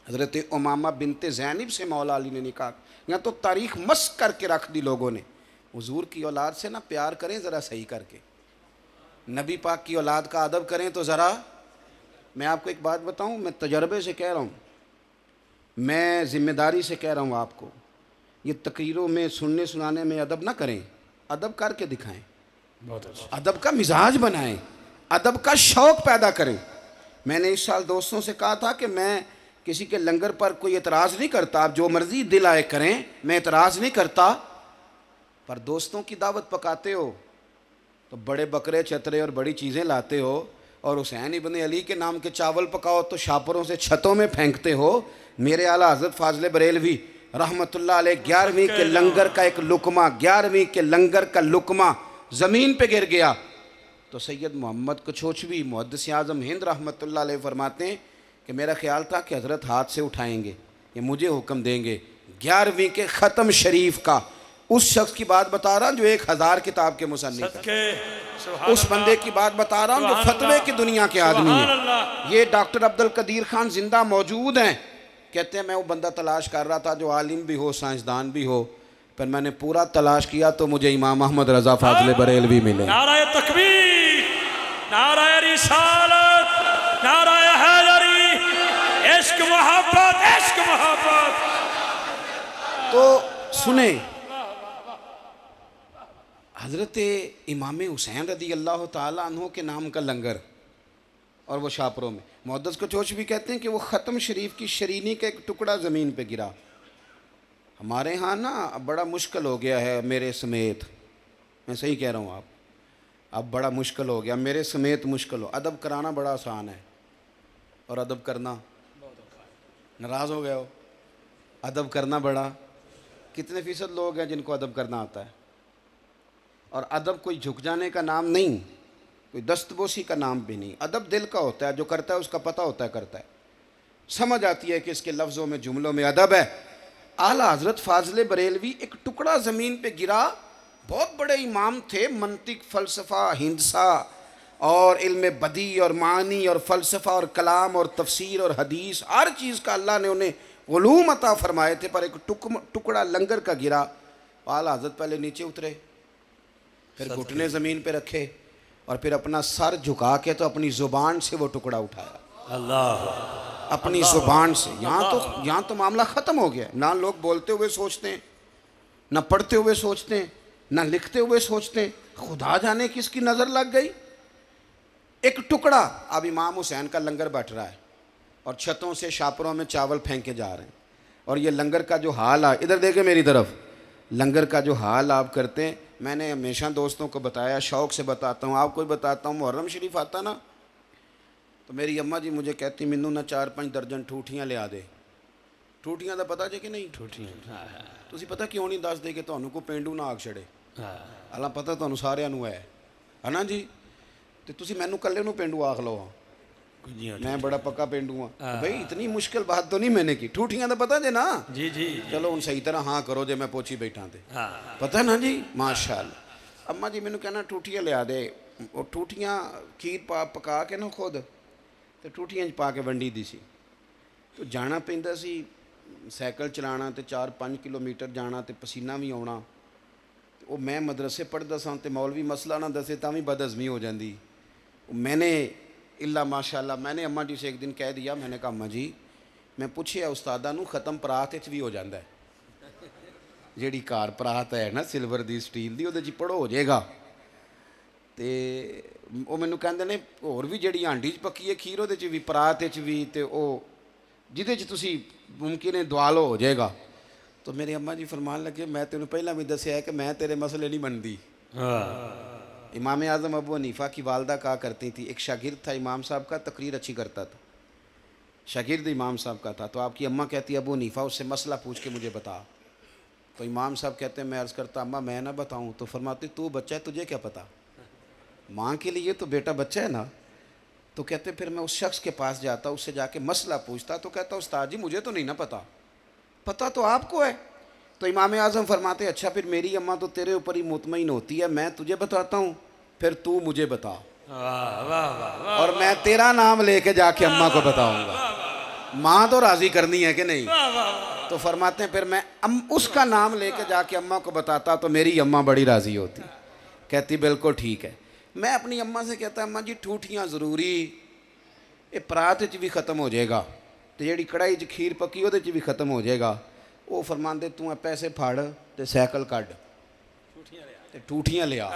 Speaker 1: हज़रत उमामा बिनते ज़ैनब से मौला अली ने निकाह। यहाँ तो तारीख़ मस्क करके रख दी लोगों ने। हुजूर की औलाद से ना प्यार करें ज़रा सही करके, नबी पाक की औलाद का अदब करें तो ज़रा। मैं आपको एक बात बताऊँ, मैं तजर्बे से कह रहा हूँ, मैं ज़िम्मेदारी से कह रहा हूँ आपको, ये तकरीरों में सुनने सुनाने में अदब ना करें, अदब करके दिखाएं, बहुत अच्छा, अदब का मिजाज बनाएं, अदब का शौक़ पैदा करें। मैंने इस साल दोस्तों से कहा था कि मैं किसी के लंगर पर कोई एतराज़ नहीं करता, आप जो मर्ज़ी दिल आए करें, मैं एतराज़ नहीं करता, पर दोस्तों की दावत पकाते हो तो बड़े बकरे छतरे और बड़ी चीज़ें लाते हो, और हुसैन इब्ने अली के नाम के चावल पकाओ तो शापरों से छतों में फेंकते हो। मेरे आला हज़रत फाज़िल बरेलवी रहमतुल्लाह अलैह 11वीं के लंगर का एक लुकमा, 11वीं के लंगर का लुकमा ज़मीन पे गिर गया तो सैयद मोहम्मद कछोचवी मुहद्दिस आज़म हिंद रहमतुल्लाह अलैह फरमाते हैं कि मेरा ख्याल था कि हज़रत हाथ से उठाएंगे, ये मुझे हुक्म देंगे 11वीं के ख़त्म शरीफ का, उस शख्स की बात बता रहा हूँ जो 1000 किताब के मुसन्निफ है, उस बंदे की बात बता रहा हूँ जो फतवे की दुनिया के आदमी है। ये डॉक्टर अब्दुल कदीर खान जिंदा मौजूद हैं। कहते हैं मैं वो बंदा तलाश कर रहा था जो आलिम भी हो, साइंसदान भी हो, पर मैंने पूरा तलाश किया तो मुझे इमाम अहमद रजा फाज़िल बरेलवी मिले।
Speaker 2: नाराए तकबीर, नाराए रिसालत, नाराए हैदरी, इश्क मोहब्बत, इश्क मोहब्बत।
Speaker 1: तो सुने, हज़रत इमाम हुसैन रदी अल्लाह ताला अन्हु के नाम का लंगर, और वो शाहपुरों में, मुहद्दिस कुछ भी कहते हैं कि वो ख़त्म शरीफ की शरीनी का एक टुकड़ा ज़मीन पे गिरा। हमारे यहाँ ना अब बड़ा मुश्किल हो गया है, मेरे समेत, मैं सही कह रहा हूँ आप, अब बड़ा मुश्किल हो गया, मेरे समेत मुश्किल हो। अदब कराना बड़ा आसान है और अदब करना, नाराज़ हो गए हो, अदब करना बड़ा, कितने फ़ीसद लोग हैं जिनको अदब करना आता है? और अदब कोई झुक जाने का नाम नहीं, कोई दस्तबोसी का नाम भी नहीं। अदब दिल का होता है, जो करता है उसका पता होता है करता है, समझ आती है कि इसके लफ्ज़ों में, जुमलों में अदब है। आला हज़रत फाज़िल बरेलवी एक टुकड़ा ज़मीन पे गिरा, बहुत बड़े इमाम थे, मंतिक, फ़लसफ़ा, हिंदसा और इल्म बदी और मानी और फ़लसफ़ा और कलाम और तफसीर और हदीस, हर चीज़ का अल्लाह ने उन्हें उलूम अता फरमाए थे, पर एक टुकड़ा लंगर का गिरा। आला हज़रत पहले नीचे उतरे, फिर घुटने ज़मीन पे रखे और फिर अपना सर झुका के तो अपनी ज़ुबान से वो टुकड़ा उठाया।
Speaker 2: अल्लाह,
Speaker 1: अपनी ज़ुबान से। यहाँ तो मामला ख़त्म हो गया। ना लोग बोलते हुए सोचते हैं, ना पढ़ते हुए सोचते हैं, ना लिखते हुए सोचते हैं, खुदा जाने किसकी नज़र लग गई। एक टुकड़ा। अब इमाम हुसैन का लंगर बट रहा है और छतों से शाहपुरों में चावल फेंके जा रहे हैं, और ये लंगर का जो हाल है, इधर देखें मेरी तरफ, लंगर का जो हाल आप करते हैं, मैंने हमेशा दोस्तों को बताया, शौक़ से बताता हूँ, आपको भी बताता हूँ। मुहर्रम शरीफ आता ना, तो मेरी अम्मा जी मुझे कहती, मैनू ना 4-5 दर्जन ठूठियाँ लिया दे। ठूठियाँ का पता जे कि नहीं?
Speaker 2: ठूठियाँ
Speaker 1: तुसीं पता क्यों नहीं दस दे कि तुहानू को पेंडू ना आख छड़े। हालां पता तुहानू सारिਆਂ ਨੂੰ है ना जी, तो तुसीं मैनू कल्ले नू पेंडू आख लो, मैं बड़ा पक्का पेंडू हाँ। भाई इतनी मुश्किल बात तो नहीं मैंने की। ठूठियाँ का पता जे ना?
Speaker 2: जी जी।
Speaker 1: चलो हूँ सही तरह हाँ करो जे मैं पोछी बैठा थे। पता ना जी, माशाअल्लाह। अम्मा जी मैनू कहना ठूठियाँ लिया दे, और ठूठियाँ खीर पका के ना खुद तो ठूठियाँ पा के वंडी दी सी। तो जाना पैंदा सी, साइकिल चलाना तो 4-5 किलोमीटर जाना, तो पसीना भी आना। वो मैं मदरसे पढ़दा सा तो मौलवी मसला ना दसे तां भी बदहज़मी हो जाती। मैंने इल्ला माशाअल्लाह, मैंने अम्मा जी से एक दिन कह दिया, मैंने कहा अम्मा जी मैं पूछिया उस्तादा नू ख़त्म परात भी हो जाता है, जिहड़ी कार परात है ना सिल्वर दी स्टील दी, उहदे च पढ़ो हो जाएगा। तो वो मैनू कहंदे ने होर भी जिहड़ी हांडी च पक्की है खीर, उहदे च भी परात च भी, तो वो जिहदे च तुसीं मुमकिन है दुआ लो हो जाएगा। तो मेरी अम्मा जी फरमान लगे, मैं तेनों पहला भी दसिया है कि मैं तेरे मसले नहीं मनदी। इमाम आज़म अबू हनीफ़ा की वालदा कहा करती थी, एक शागिर्द था इमाम साहब का, तकरीर अच्छी करता था, शागिर्द इमाम साहब का था, तो आपकी अम्मा कहती अबू हनीफ़ा उससे मसला पूछ के मुझे बता। तो इमाम साहब कहते हैं मैं अर्ज़ करता अम्मा मैं ना बताऊँ, तो फरमाती तू बच्चा है तुझे क्या पता, माँ के लिए तो बेटा बच्चा है ना। तो कहते फिर मैं उस शख्स के पास जाता, उससे जाके मसला पूछता, तो कहता उस्ताद जी मुझे तो नहीं ना पता, पता तो आपको है। तो इमाम आज़म फरमाते अच्छा फिर मेरी अम्मा तो तेरे ऊपर ही मुतमईन होती है, मैं तुझे बताता हूँ, फिर तू मुझे बता, और मैं तेरा नाम लेके जाके अम्मा को बताऊंगा। माँ तो राज़ी करनी है कि नहीं? तो फरमाते हैं फिर मैं उसका नाम लेके जाके अम्मा को बताता तो मेरी अम्मा बड़ी राज़ी होती। कहती बिल्कुल ठीक है। मैं अपनी अम्मा से कहता अम्मा जी ठूठियाँ ज़रूरी, ये परात च भी ख़त्म हो जाएगा, तो जी कढ़ाई च खीर पक्की वो भी ख़त्म हो जाएगा। वो फरमाते तू पैसे फड़ तो साइकिल कढ़ ते ठूठियाँ लिया।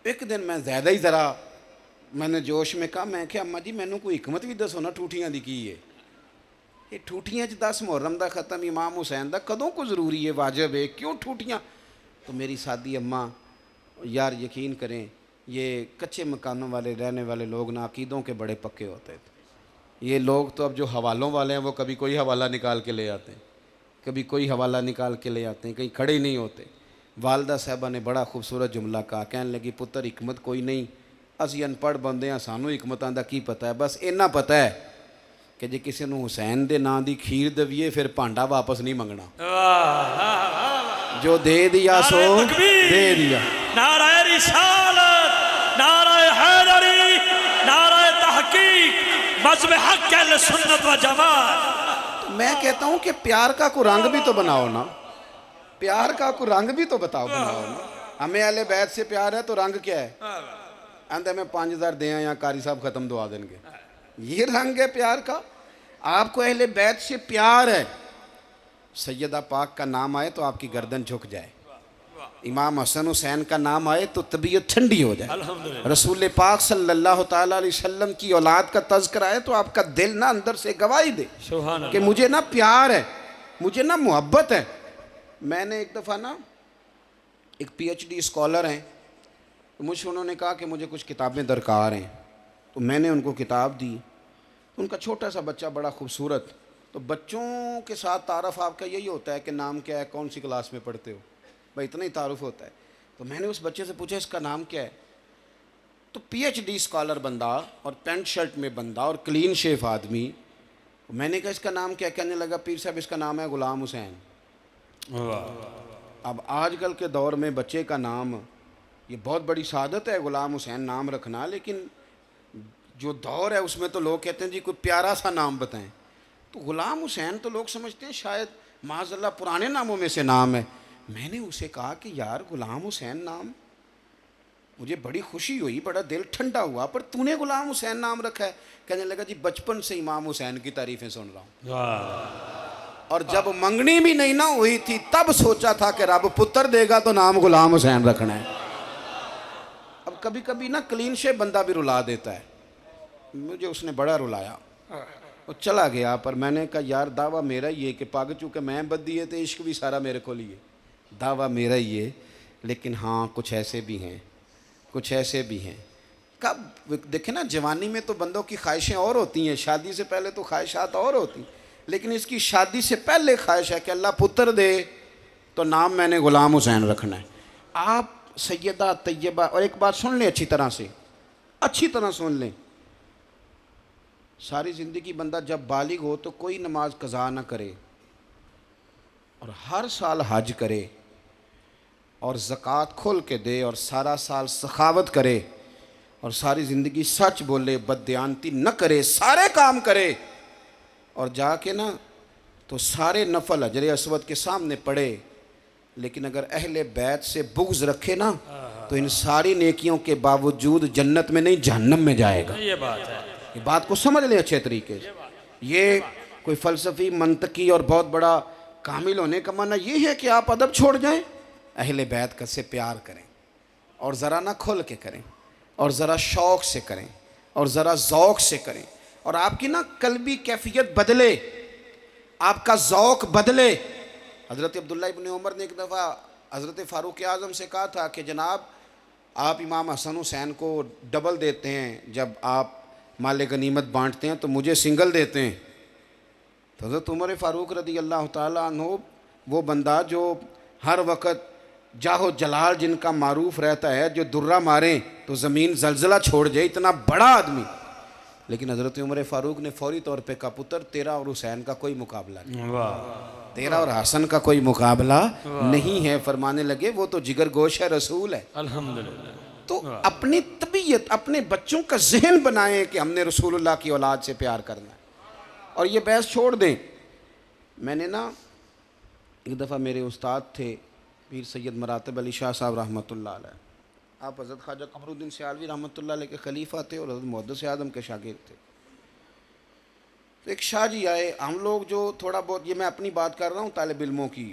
Speaker 1: एक दिन मैं ज़्यादा ही ज़रा मैंने जोश में कहा, मैं क्या अम्मा जी मैनू कोई हिकमत भी दसो ना ठूठियाँ दी की है, ये ठूठियाँ 10 मुहर्रम दा ख़त्म, इमाम हुसैन दा कदों को ज़रूरी है, वाजिब है, क्यों ठूठियाँ? तो मेरी सादी अम्मा, यार यकीन करें ये कच्चे मकानों वाले रहने वाले लोग ना अकीदों के बड़े पक्के होते थे। ये लोग तो अब जो हवालों वाले हैं वो कभी कोई हवाला निकाल के ले आते हैं, कभी कोई हवाला निकाल के ले आते हैं, कहीं खड़े ही नहीं होते। वालदा साहबा ने बड़ा खूबसूरत जुमला कहा, कहने लगी पुत्र हिकमत कोई नहीं, असी अनपढ़ बंदे हैं, सानू हिकमतां दा की पता है, बस इन्ना पता है कि जे किसी ਨੂੰ हुसैन दे नां दी खीर दवीए फिर भांडा वापस नहीं मंगना। जो दे दिया सो दे दिया।
Speaker 3: नाराए रिसालत, नाराए हैदरी, नाराए तहकीक, मज़हब हक अहले सुन्नत व जमात।
Speaker 1: मैं कहता हूँ कि प्यार का कोई रंग भी तो बनाओ ना, प्यार का कोई रंग भी तो बताओ, बनाओ ना। हमें अहले बैत से प्यार है तो रंग क्या है? आंदा मैं 5000 दें या कारी साहब खत्म दुआ देंगे, ये रंग है प्यार का। आपको अहले बैत से प्यार है, सैयदा पाक का नाम आए तो आपकी गर्दन झुक जाए, इमाम हसन हुसैन का नाम आए तो तबीयत ठंडी हो जाए, रसूल पाक सल्लल्लाहु ताला अलैहि वसल्लम की औलाद का तज़किरा आए तो आपका दिल ना अंदर से गवाही दे कि मुझे ना प्यार है, मुझे ना मोहब्बत है। मैंने एक दफ़ा ना, एक PhD स्कॉलर हैं, तो मुझसे उन्होंने कहा कि मुझे कुछ किताबें दरकार हैं, तो मैंने उनको किताब दी। उनका छोटा सा बच्चा बड़ा खूबसूरत, तो बच्चों के साथ तारफ़ आपका यही होता है कि नाम क्या है, कौन सी क्लास में पढ़ते हो, भाई इतना ही तारुफ होता है। तो मैंने उस बच्चे से पूछा इसका नाम क्या है, तो PhD स्कॉलर बंदा और पेंट शर्ट में बंदा और क्लीन शेफ आदमी, मैंने कहा इसका नाम क्या? कहने लगा पीर साहब इसका नाम है ग़ुलाम हुसैन। अब आजकल के दौर में बच्चे का नाम, ये बहुत बड़ी शहादत है ग़ुलाम हुसैन नाम रखना, लेकिन जो दौर है उसमें तो लोग कहते हैं जी कोई प्यारा सा नाम बताएं, तो ग़ुलाम हुसैन तो लोग समझते हैं शायद माज़अल्लाह पुराने नामों में से नाम है। मैंने उसे कहा कि यार ग़ुलाम हुसैन नाम, मुझे बड़ी खुशी हुई, बड़ा दिल ठंडा हुआ, पर तूने ग़ुलाम हुसैन नाम रखा है? कहने लगा जी बचपन से इमाम हुसैन की तारीफ़ें सुन रहा हूँ, और जब मंगनी भी नहीं ना हुई थी तब सोचा था कि रब पुत्र देगा तो नाम ग़ुलाम हुसैन रखना है। अब कभी कभी ना क्लीन शेप बंदा भी रुला देता है, मुझे उसने बड़ा रुलाया, वो चला गया। पर मैंने कहा यार दावा मेरा ही है कि पग चूँकि मैं बद्दी है तो इश्क भी सारा मेरे को लिए, दावा मेरा ही है। लेकिन हाँ कुछ ऐसे भी हैं, कुछ ऐसे भी हैं। कब देखे ना, जवानी में तो बंदों की ख्वाहिशें और होती हैं, शादी से पहले तो ख्वाहिशात और होती, लेकिन इसकी शादी से पहले ख्वाहिश है कि अल्लाह पुत्र दे तो नाम मैंने ग़ुलाम हुसैन रखना है। आप सैयदा तैयबा, और एक बात सुन लें अच्छी तरह से, अच्छी तरह सुन लें, सारी ज़िंदगी बंदा जब बालिग हो तो कोई नमाज कज़ा ना करे और हर साल हज करे और ज़कात खोल के दे और सारा साल सखावत करे और सारी ज़िंदगी सच बोले, बददयानती न करे, सारे काम करे और जाके ना तो सारे नफल हजर अस्वद के सामने पढ़े, लेकिन अगर अहले बैत से बुग़्ज़ रखे ना तो इन सारी नेकियों के बावजूद जन्नत में नहीं जहन्नम में जाएगा।
Speaker 3: ये बात है,
Speaker 1: ये बात को समझ लें अच्छे तरीके से। ये कोई फ़लसफ़ी मंतकी और बहुत बड़ा कामिल होने का माना ये है कि आप अदब छोड़ जाएं, अहले बैत का से प्यार करें और ज़रा ना खुल के करें और ज़रा शौक़ से करें और ज़रा ज़ौक़ से करें और आपकी ना कल्बी कैफियत बदले, आपका ज़ौक़ बदले। हज़रत अब्दुल्ला इब्न उमर ने एक दफ़ा हज़रत फ़ारूक आज़म से कहा था कि जनाब आप इमाम हसन हुसैन को डबल देते हैं, जब आप माल गनीमत बांटते हैं तो मुझे सिंगल देते हैं। तो हज़रत उमर फ़ारूक रदी अल्लाह ताला अन्हु, वो बंदा जो हर वक़्त जाहो जलाल जिनका मारूफ रहता है, जो दुर्रा मारें तो ज़मीन जलज़ला छोड़ जाए, इतना बड़ा आदमी, लेकिन हज़रत उमर फ़ारूक ने फौरी तौर पे कहा पुत्र तेरा और हुसैन का कोई मुकाबला नहीं, तेरा और हसन का कोई मुकाबला नहीं है। फरमाने लगे वो तो जिगर गोश है, रसूल है।
Speaker 3: अल्हम्दुलिल्लाह।
Speaker 1: तो अपनी तबीयत, अपने बच्चों का जहन बनाएं कि हमने रसूलुल्लाह की औलाद से प्यार करना है और ये बहस छोड़ दें। मैंने ना एक दफ़ा मेरे उस्ताद थे पीर सैयद मरातब अली शाह साहब रहमतुल्लाह अलैह, आप हज़रत ख्वाजा कमरुद्दीन सियालवी रहमतुल्लाह अलैह के खलीफा थे और हज़रत मुहद्दिस आज़म के शागिर्द थे। तो एक शाह जी आए, हम लोग जो थोड़ा बहुत, ये मैं अपनी बात कर रहा हूँ तालिब इल्मों की,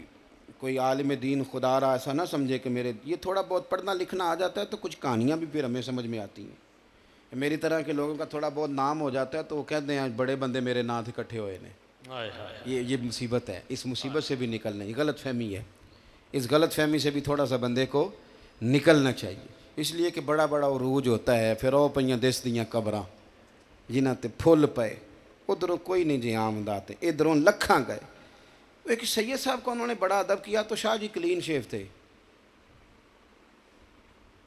Speaker 1: कोई आलिम दीन खुदा रहा ऐसा ना समझे कि मेरे ये थोड़ा बहुत पढ़ना लिखना आ जाता है तो कुछ कहानियाँ भी फिर हमें समझ में आती हैं। मेरी तरह के लोगों का थोड़ा बहुत नाम हो जाता है तो वो कहते हैं बड़े बंदे मेरे नाथ इकट्ठे हुए ने, ये मुसीबत है। इस मुसीबत से भी निकलना, ये गलत फहमी है, इस गलत फहमी से भी थोड़ा सा बंदे को निकलना चाहिए। इसलिए कि बड़ा बड़ा उरूज होता है, फिर ओ पईयां दिस दियां कबरां जिन्हां ते फुल पे, उधरों कोई नहीं जी आमदाते, इधरों लखां गए। एक सैयद साहब का उन्होंने बड़ा अदब किया तो शाह जी क्लीन शेफ थे।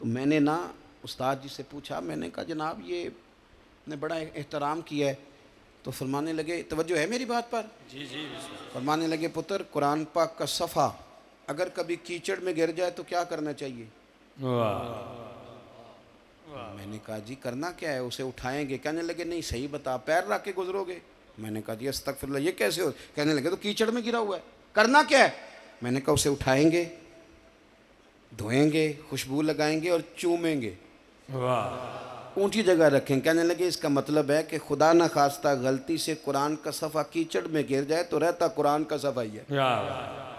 Speaker 1: तो मैंने ना उस्ताद जी से पूछा, मैंने कहा जनाब ये ने बड़ा एहतराम किया है तो फरमाने लगे, तवज्जो है मेरी बात पर?
Speaker 2: जी जी
Speaker 1: फरमाने लगे, पुत्र कुरान पाक का सफ़ा अगर कभी कीचड़ में गिर जाए तो क्या करना चाहिए? मैंने कहा जी करना क्या है? उसे उठाएंगे। कहने लगे नहीं सही बता, पैर रख के गुजरोगे। मैंने कहा जी अस्तगफिरुल्लाह, ये कैसे हो? कहने लगे तो कीचड़ में गिरा हुआ है, करना क्या है? मैंने कहा उसे उठाएंगे, धोएंगे, खुशबू लगाएंगे और चूमेंगे, ऊंची जगह रखें। कहने लगे इसका मतलब है कि खुदा न खास्ता गलती से कुरान का सफ़ा कीचड़ में गिर जाए तो रहता कुरान का सफ़ा ही है।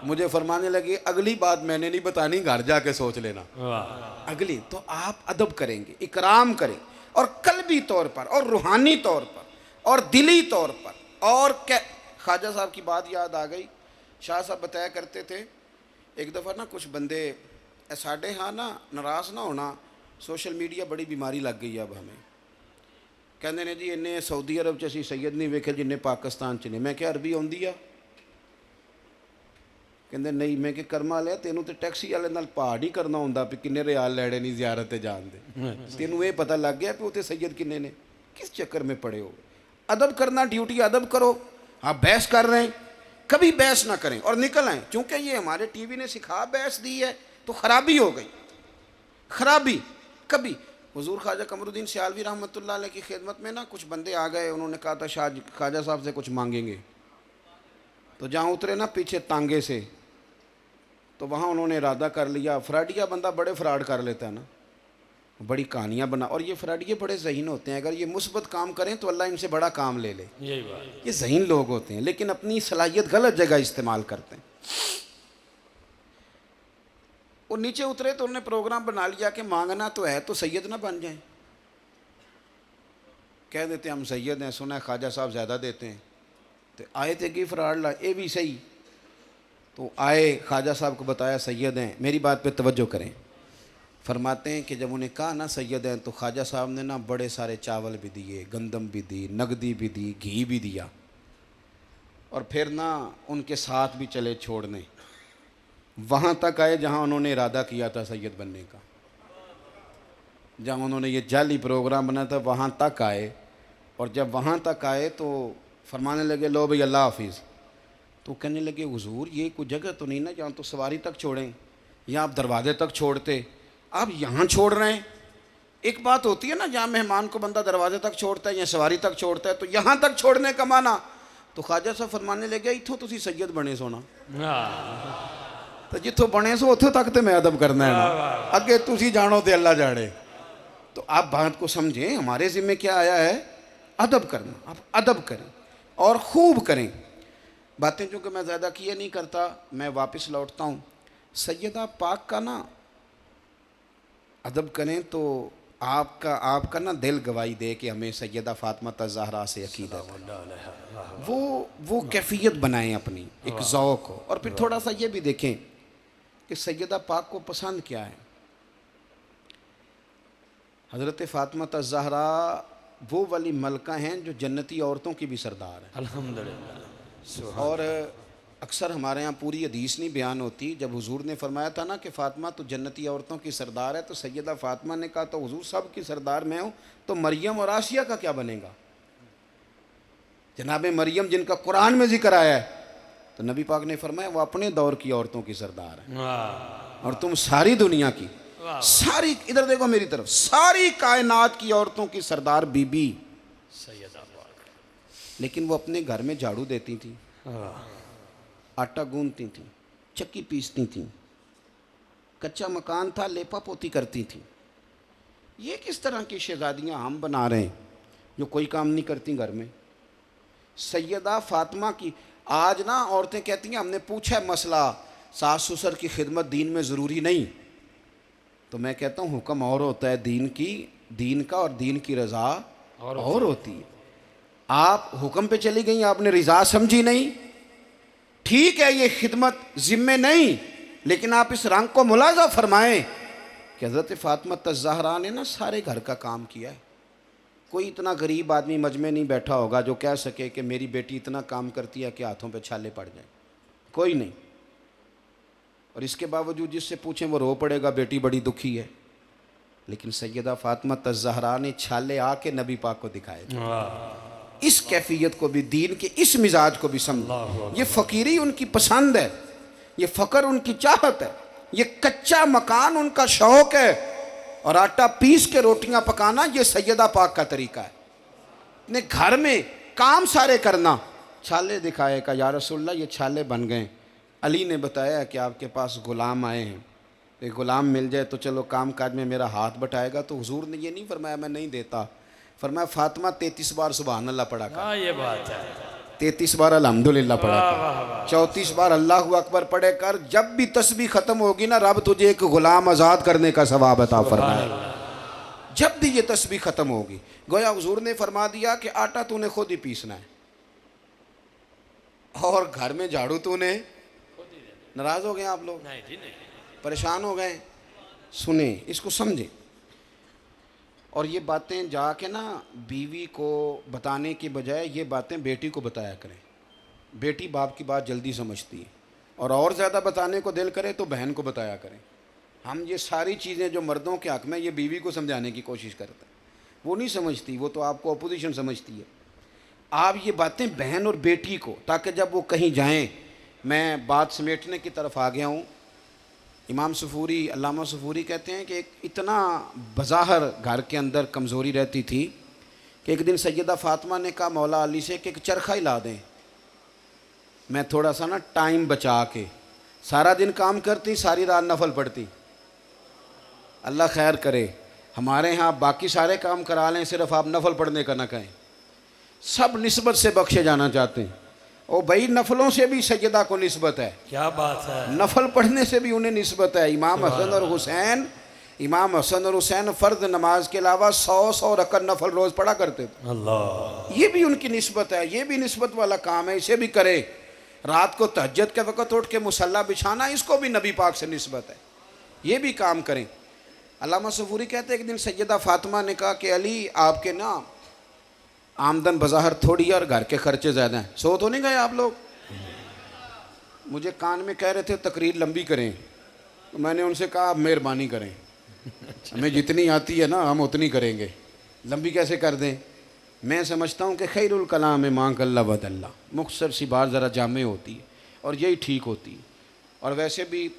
Speaker 1: मुझे फरमाने लगे अगली बात मैंने नहीं बतानी, घर जाके सोच लेना। अगली तो आप अदब करेंगे, इकराम करें, और कल्बी तौर पर और रूहानी तौर पर और दिली तौर पर। और क्या ख्वाजा साहब की बात याद आ गई। शाह साहब बताया करते थे, एक दफ़ा ना कुछ बंदे साढ़े हाँ ना नाराज़ ना होना, सोशल मीडिया बड़ी बीमारी लग गई है अब हमें। कहते ने जी इन्हें सऊदी अरब च असीं सैयद नहीं वेखे जिन्हें पाकिस्तान च ने। मैं क्या अरबी आउंदी आ? कहते नहीं। मैं कि कर्मा लिया तेनों तो टैक्सी वाले नाल भाड़ ही करना होंदा भी किन्ने रियाल लैणे नहीं ज़ियारत ते जान दे। तेनों ये पता लग गया भी उत्ते सैयद किन्ने ने। किस चक्कर में पड़े हो? अदब करना ड्यूटी, अदब करो। आप बहस कर रहे हैं, कभी बहस ना करें और निकल आएँ। चूँकि ये हमारे टीवी ने सिखा बहस दी है तो ख़राबी हो गई, ख़राबी। कभी हुजूर ख्वाजा कमरुद्दीन सियालवी रहमतुल्लाह अलैह की खिदमत में ना कुछ बंदे आ गए, उन्होंने कहा था शाह ख्वाजा साहब से कुछ मांगेंगे। तो जहाँ उतरे ना पीछे तांगे से, तो वहाँ उन्होंने इरादा कर लिया। फ्राडिया बंदा बड़े फ्रॉड कर लेता है ना, बड़ी कहानियाँ बना। और ये फ्राडिये बड़े ज़हीन होते हैं, अगर ये मुस्बत काम करें तो अल्लाह इनसे बड़ा काम ले ले।
Speaker 2: यही बात।
Speaker 1: ये ज़हीन लोग होते हैं लेकिन अपनी सलाहियत गलत जगह इस्तेमाल करते हैं। वो नीचे उतरे तो उन्होंने प्रोग्राम बना लिया कि मांगना तो है तो सैयद ना बन जाए। कह देते हम सैयद हैं, सुना है ख्वाजा साहब ज़्यादा देते हैं। तो आए थे कि फ्राड ला ये भी सही। तो आए, ख्वाजा साहब को बताया सैयद हैं। मेरी बात पे तवज्जो करें। फरमाते हैं कि जब उन्हें कहा ना सैयद हैं तो ख्वाजा साहब ने ना बड़े सारे चावल भी दिए, गंदम भी दी, नगदी भी दी, घी भी दिया। और फिर ना उनके साथ भी चले छोड़ने। वहाँ तक आए जहाँ उन्होंने इरादा किया था सैयद बनने का, जहाँ उन्होंने ये जाली प्रोग्राम बनाया था वहाँ तक आए। और जब वहाँ तक आए तो फरमाने लगे लो भाई अल्लाह हाफिज़। तो कहने लगे हुजूर ये कोई जगह तो नहीं ना जहाँ तो सवारी तक छोड़ें, या आप दरवाजे तक छोड़ते, आप यहाँ छोड़ रहे हैं। एक बात होती है ना जहाँ मेहमान को बंदा दरवाजे तक छोड़ता है या सवारी तक छोड़ता है, तो यहाँ तक छोड़ने का माना। तो ख्वाजा साहब फरमाने लगे इतों तुसी सैयद बने सोना, तो जितों बने सो उतों तक तो मैं अदब करना है ना, अगे तुसी जानो तो अल्लाह जाने। तो आप बात को समझें, हमारे ज़िम्मे क्या आया है? अदब करना। आप अदब करें और खूब करें। बातें चूँकि मैं ज़्यादा किए नहीं करता, मैं वापस लौटता हूँ। सैयदा पाक का ना अदब करें तो आपका ना दिल गवाही दे कि हमें सैयदा फ़ातिमा ज़हरा से अक़ीदत है। वो कैफियत बनाएं अपनी, एक ज़ौक़ हो। और फिर थोड़ा सा ये भी देखें कि सैयदा पाक को पसंद क्या है। हज़रत फ़ातिमा ज़हरा वो वाली मलका हैं जो जन्नती औरतों की भी सरदार है,
Speaker 2: अल्हम्दुलिल्लाह।
Speaker 1: और अक्सर हमारे यहाँ पूरी हदीस नहीं बयान होती। जब हुजूर ने फरमाया था ना कि फ़ातिमा तो जन्नती औरतों की सरदार है, तो सैयदा फ़ातिमा ने कहा तो हुजूर सब की सरदार मैं हूँ, तो मरियम और आसिया का क्या बनेगा? जनाब मरियम जिनका कुरान में जिक्र आया है, तो नबी पाक ने फरमाया वो अपने दौर की औरतों की सरदार है, और तुम सारी दुनिया की, सारी, इधर देखो मेरी तरफ, सारी कायनात की औरतों की सरदार बीबी
Speaker 2: सैयदा पाक।
Speaker 1: लेकिन वो अपने घर में झाड़ू देती थी, आटा गूंदती थी, चक्की पीसती थी, कच्चा मकान था लेपा पोती करती थी। ये किस तरह की शहजादियाँ हम बना रहे हैं जो कोई काम नहीं करती घर में? सैयदा फ़ातिमा की आज ना औरतें कहती हैं हमने पूछा है मसला, सास ससुर की खिदमत दीन में ज़रूरी नहीं। तो मैं कहता हूँ हुक्म और होता है दीन का, और दीन की रज़ा और होती है। आप हुक्म पे चली गई, आपने रज़ा समझी नहीं। ठीक है ये खिदमत ज़िम्मे नहीं, लेकिन आप इस रंग को मुलाज़ा फरमाएं कि हज़रत फ़ातिमा ज़हरा ने ना सारे घर का काम किया है। कोई इतना गरीब आदमी मजमे नहीं बैठा होगा जो कह सके कि मेरी बेटी इतना काम करती है कि हाथों पे छाले पड़ जाए, कोई नहीं। और इसके बावजूद जिससे पूछें वो रो पड़ेगा बेटी बड़ी दुखी है। लेकिन सैयदा फ़ातिमा ज़हरा ने छाले आके नबी पाक को दिखाए। इस कैफियत को भी, दीन के इस मिजाज को भी समझो। ये फ़कीरी उनकी पसंद है, ये फ़क्र उनकी चाहत है, ये कच्चा मकान उनका शौक़ है, और आटा पीस के रोटियां पकाना ये सैयदा पाक का तरीका है। अपने घर में काम सारे करना। छाले दिखाए का या रसूलल्लाह ये छाले बन गए। अली ने बताया कि आपके पास ग़ुलाम आए हैं, एक ग़ुलाम मिल जाए तो चलो काम काज में मेरा हाथ बटाएगा। तो हुजूर ने ये नहीं फरमाया मैं नहीं देता, फरमाया फातिमा 33 बार सुबहान अल्लाह पढ़ा कर।
Speaker 2: ये बात है।
Speaker 1: 33 बार अल्हम्दुलिल्लाह पढ़ा कर, 34 बार अल्लाहु अकबर पढ़े कर। जब भी तस्बीह ख़त्म होगी ना, रब तुझे एक ग़ुलाम आज़ाद करने का सवाब अता फरमाएगा। जब भी ये तस्बीह ख़त्म होगी, गोया हुजूर ने फरमा दिया कि आटा तूने खुद ही पीसना है, और घर में झाड़ू तूने। नाराज़ हो गए आप लोग?
Speaker 2: नहीं जी नहीं।
Speaker 1: परेशान हो गए? सुने, इसको समझे। और ये बातें जाके ना बीवी को बताने की बजाय ये बातें बेटी को बताया करें। बेटी बाप की बात जल्दी समझती है, और ज़्यादा बताने को दिल करे तो बहन को बताया करें। हम ये सारी चीज़ें जो मर्दों के हक़ में, ये बीवी को समझाने की कोशिश करते हैं, वो नहीं समझती, वो तो आपको अपोजिशन समझती है। आप ये बातें बहन और बेटी को, ताकि जब वो कहीं जाएं, मैं बात समेटने की तरफ आ गया हूँ। इमाम सफूरी, अल्लामा सफूरी कहते हैं कि एक इतना बज़ाहिर घर के अंदर कमज़ोरी रहती थी कि एक दिन सैयदा फ़ातिमा ने कहा मौला अली से कि एक चरखा ही ला दें, मैं थोड़ा सा ना टाइम बचा के। सारा दिन काम करती, सारी रात नफल पढ़ती। अल्लाह खैर करे, हमारे यहाँ बाकी सारे काम करा लें, सिर्फ आप नफल पढ़ने का ना कहें। सब निस्बत से बख्शे जाना चाहते हैं। ओ भाई, नफलों से भी सैयदा को निस्बत है।
Speaker 2: क्या बात है।
Speaker 1: नफल पढ़ने से भी उन्हें निस्बत है। इमाम हसन और हुसैन फ़र्द नमाज के अलावा 100 रकत नफल रोज़ पढ़ा करते थे।
Speaker 2: अल्लाह,
Speaker 1: ये भी उनकी निस्बत है, ये भी निस्बत वाला काम है, इसे भी करे। रात को तहज्जुद के वक़्त उठ के मुसल्ला बिछाना, इसको भी नबी पाक से निस्बत है, ये भी काम करें। अल्लामा सफूरी कहते हैं एक दिन सैयदा फ़ातिमा ने कहा कि अली, आपके ना आमदन बज़ाहिर थोड़ी है और घर के खर्चे ज़्यादा हैं। सो तो नहीं गए आप लोग? मुझे कान में कह रहे थे तकरीर लंबी करें, तो मैंने उनसे कहा आप मेहरबानी करें, हमें जितनी आती है ना हम उतनी करेंगे, लंबी कैसे कर दें। मैं समझता हूँ कि खैरुल कलाम में माँ कल्ला वदल्ला, मुख्तसर सी बात ज़रा जामे होती है और यही ठीक होती है। और वैसे भी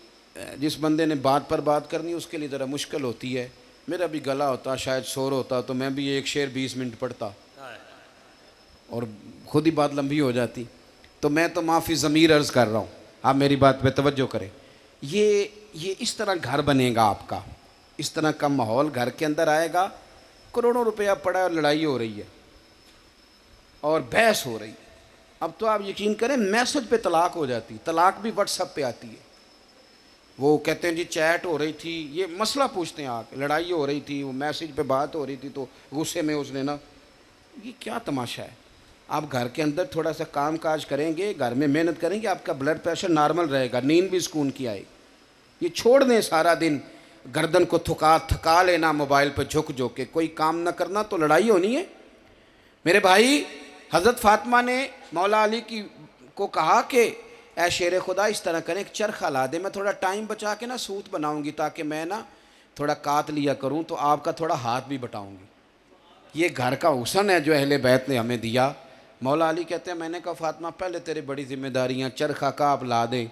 Speaker 1: जिस बंदे ने बात पर बात करनी उसके लिए ज़रा मुश्किल होती है। मेरा भी गला होता, शायद शोर होता, तो मैं भी एक शेर 20 मिनट पढ़ता और ख़ुद ही बात लंबी हो जाती। तो मैं तो माफ़ी ज़मीर अर्ज़ कर रहा हूँ, आप मेरी बात पे तवज्जो करें। ये इस तरह घर बनेगा आपका, इस तरह का माहौल घर के अंदर आएगा। करोड़ों रुपया पड़ा और लड़ाई हो रही है और बहस हो रही है। अब तो आप यकीन करें मैसेज पे तलाक हो जाती, तलाक भी व्हाट्सएप पे आती है। वो कहते हैं जी चैट हो रही थी, ये मसला पूछते हैं आके, लड़ाई हो रही थी, वो मैसेज पे बात हो रही थी, तो गुस्से में उसने ना, ये क्या तमाशा है। आप घर के अंदर थोड़ा सा काम काज करेंगे, घर में मेहनत करेंगे, आपका ब्लड प्रेशर नॉर्मल रहेगा, नींद भी सुकून की आएगी। ये छोड़ दें सारा दिन गर्दन को थका लेना, मोबाइल पर झुक के कोई काम ना करना, तो लड़ाई होनी है। मेरे भाई, हज़रत फ़ातिमा ने मौला अली को कहा कि ऐ शेर खुदा, इस तरह करें, एक चरखा ला दे, मैं थोड़ा टाइम बचा के ना सूत बनाऊंगी, ताकि मैं ना थोड़ा काट लिया करूं, तो आपका थोड़ा हाथ भी बटाऊंगी। ये घर का हुस्न है जो अहले बैत ने हमें दिया। मौला अली कहते हैं मैंने कहा फ़ातिमा पहले तेरी बड़ी जिम्मेदारियाँ, चरखा का आप ला दे।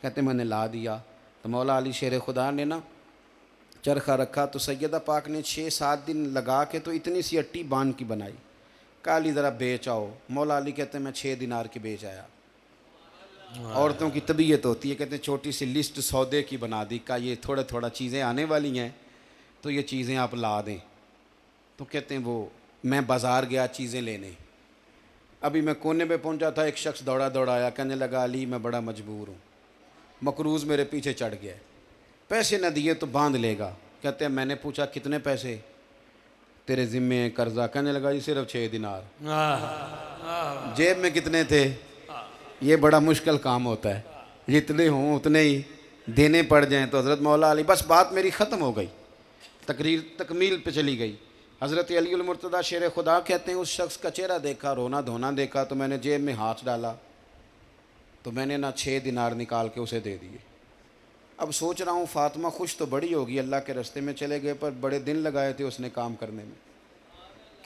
Speaker 1: कहते मैंने ला दिया। तो मौला अली शेर खुदा ने ना चरखा रखा, तो सैयदा पाक ने 6-7 दिन लगा के तो इतनी सी अट्टी बांध की बनाई। काली ज़रा बेच आओ। मौला अली कहते हैं मैं 6 दिनार की बेच आया। औरतों की तबीयत होती है, कहते हैं छोटी सी लिस्ट सौदे की बना दी, का ये थोड़ा चीज़ें आने वाली हैं, तो ये चीज़ें आप ला दें। तो कहते हैं वो मैं बाज़ार गया चीज़ें लेने, अभी मैं कोने पे पहुंचा था, एक शख्स दौड़ा आया, कहने लगा अली मैं बड़ा मजबूर हूँ, मकरूज़ मेरे पीछे चढ़ गया, पैसे न दिए तो बांध लेगा। कहते हैं मैंने पूछा कितने पैसे तेरे ज़िम्मे हैं कर्जा? कहने लगा जी सिर्फ 6 दिनार। जेब में कितने थे? ये बड़ा मुश्किल काम होता है, जितने हों उतने ही देने पड़ जाएं। तो हज़रत मौला अली, बस बात मेरी ख़त्म हो गई, तकरीर तकमील पे चली गई। हज़रत अली उल मुर्तज़ा शेर खुदा कहते हैं उस शख्स का चेहरा देखा, रोना धोना देखा, तो मैंने जेब में हाथ डाला, तो मैंने ना 6 दिनार निकाल के उसे दे दिए। अब सोच रहा हूँ फ़ातिमा खुश तो बड़ी होगी, अल्लाह के रास्ते में चले गए, पर बड़े दिन लगाए थे उसने काम करने में।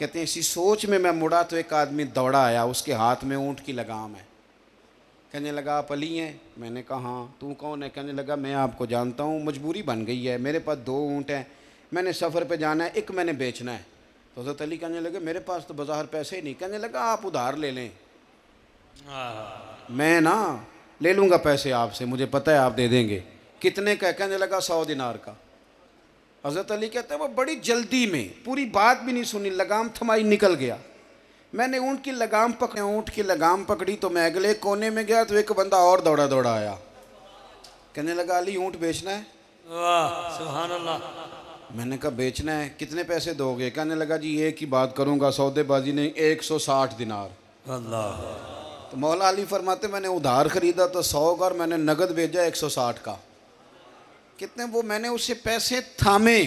Speaker 1: कहते हैं इसी सोच में मैं मुड़ा तो एक आदमी दौड़ा आया, उसके हाथ में ऊँट की लगाम है। कहने लगा आप अली हैं? मैंने कहा हाँ। तू कौन है? कहने लगा मैं आपको जानता हूँ, मजबूरी बन गई है, मेरे पास 2 ऊँट हैं, मैंने सफ़र पे जाना है, एक मैंने बेचना है। तो हज़रत अली कहने लगे मेरे पास तो बाज़ार पैसे ही नहीं। कहने लगा आप उधार ले लें, मैं ना ले लूँगा पैसे आपसे, मुझे पता है आप दे देंगे। कितने का? कहने लगा 100 दिनार का। हज़रत अली कहते हैं वो बड़ी जल्दी में, पूरी बात भी नहीं सुनी, लगाम थमाई निकल गया। मैंने ऊँट की लगाम पकड़ी, ऊँट की लगाम पकड़ी तो मैं अगले कोने में गया तो एक बंदा और दौड़ा दौड़ा आया। कहने लगा अली ऊँट बेचना है?
Speaker 3: वाह सुभान अल्लाह।
Speaker 1: मैंने कहा बेचना है, कितने पैसे दोगे? कहने लगा जी एक ही बात करूँगा, सौदेबाजी नहीं, 160 दिनार।
Speaker 3: अल्लाह।
Speaker 1: तो मौला अली फरमाते मैंने उधार ख़रीदा तो 100 का और मैंने नगद भेजा 160 का। कितने वो मैंने उससे पैसे थामे।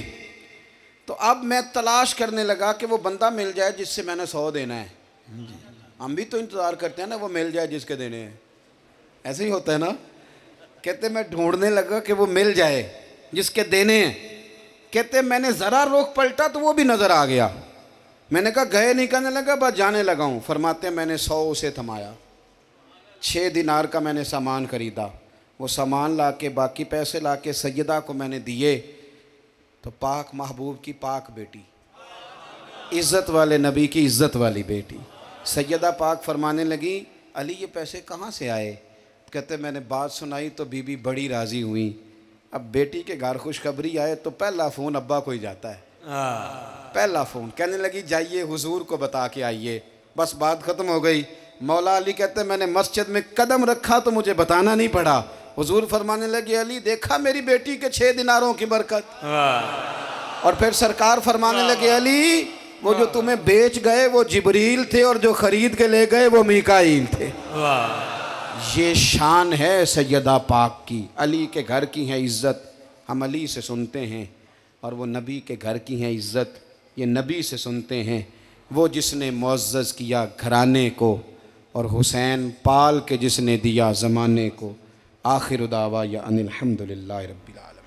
Speaker 1: तो अब मैं तलाश करने लगा कि वो बंदा मिल जाए जिससे मैंने 100 देना है। हम भी तो इंतज़ार करते हैं ना वो मिल जाए जिसके देने हैं, ऐसे ही होता है ना। कहते मैं ढूंढने लगा कि वो मिल जाए जिसके देने हैं। कहते मैंने ज़रा रोक पलटा तो वो भी नज़र आ गया। मैंने कहा गए नहीं? कहने लगा बस जाने लगा हूँ। फरमाते मैंने 100 उसे थमाया, 6 दिनार का मैंने सामान ख़रीदा, वो सामान ला के बाकी पैसे ला के सैयदा को मैंने दिए। तो पाक महबूब की पाक बेटी, इज़्ज़त वाले नबी की इज़्ज़त वाली बेटी सैयदा पाक फरमाने लगी अली ये पैसे कहाँ से आए? कहते मैंने बात सुनाई तो बीबी बड़ी राज़ी हुई। अब बेटी के घर खुशखबरी आए तो पहला फ़ोन अब्बा को ही जाता है, पहला फ़ोन। कहने लगी जाइए हुजूर को बता के आइए। बस बात ख़त्म हो गई। मौला अली कहते मैंने मस्जिद में कदम रखा तो मुझे बताना नहीं पड़ा। हुजूर फरमाने लगे अली देखा मेरी बेटी के 6 दिनारों की बरकत। और फिर सरकार फरमाने लगे अली वो जो तुम्हें बेच गए वो जिब्रील थे और जो ख़रीद के ले गए वो मीकाईल थे। ये शान है सैयदा पाक की, अली के घर की है इज़्ज़त, हम अली से सुनते हैं। और वो नबी के घर की है इज़्ज़त, ये नबी से सुनते हैं। वो जिसने मुअज़्ज़ज़ किया घराने को और हुसैन पाल के जिसने दिया ज़माने को। आखिर दावा या अनिल हम्दुलिल्लाहि रब्बिल आलमीन।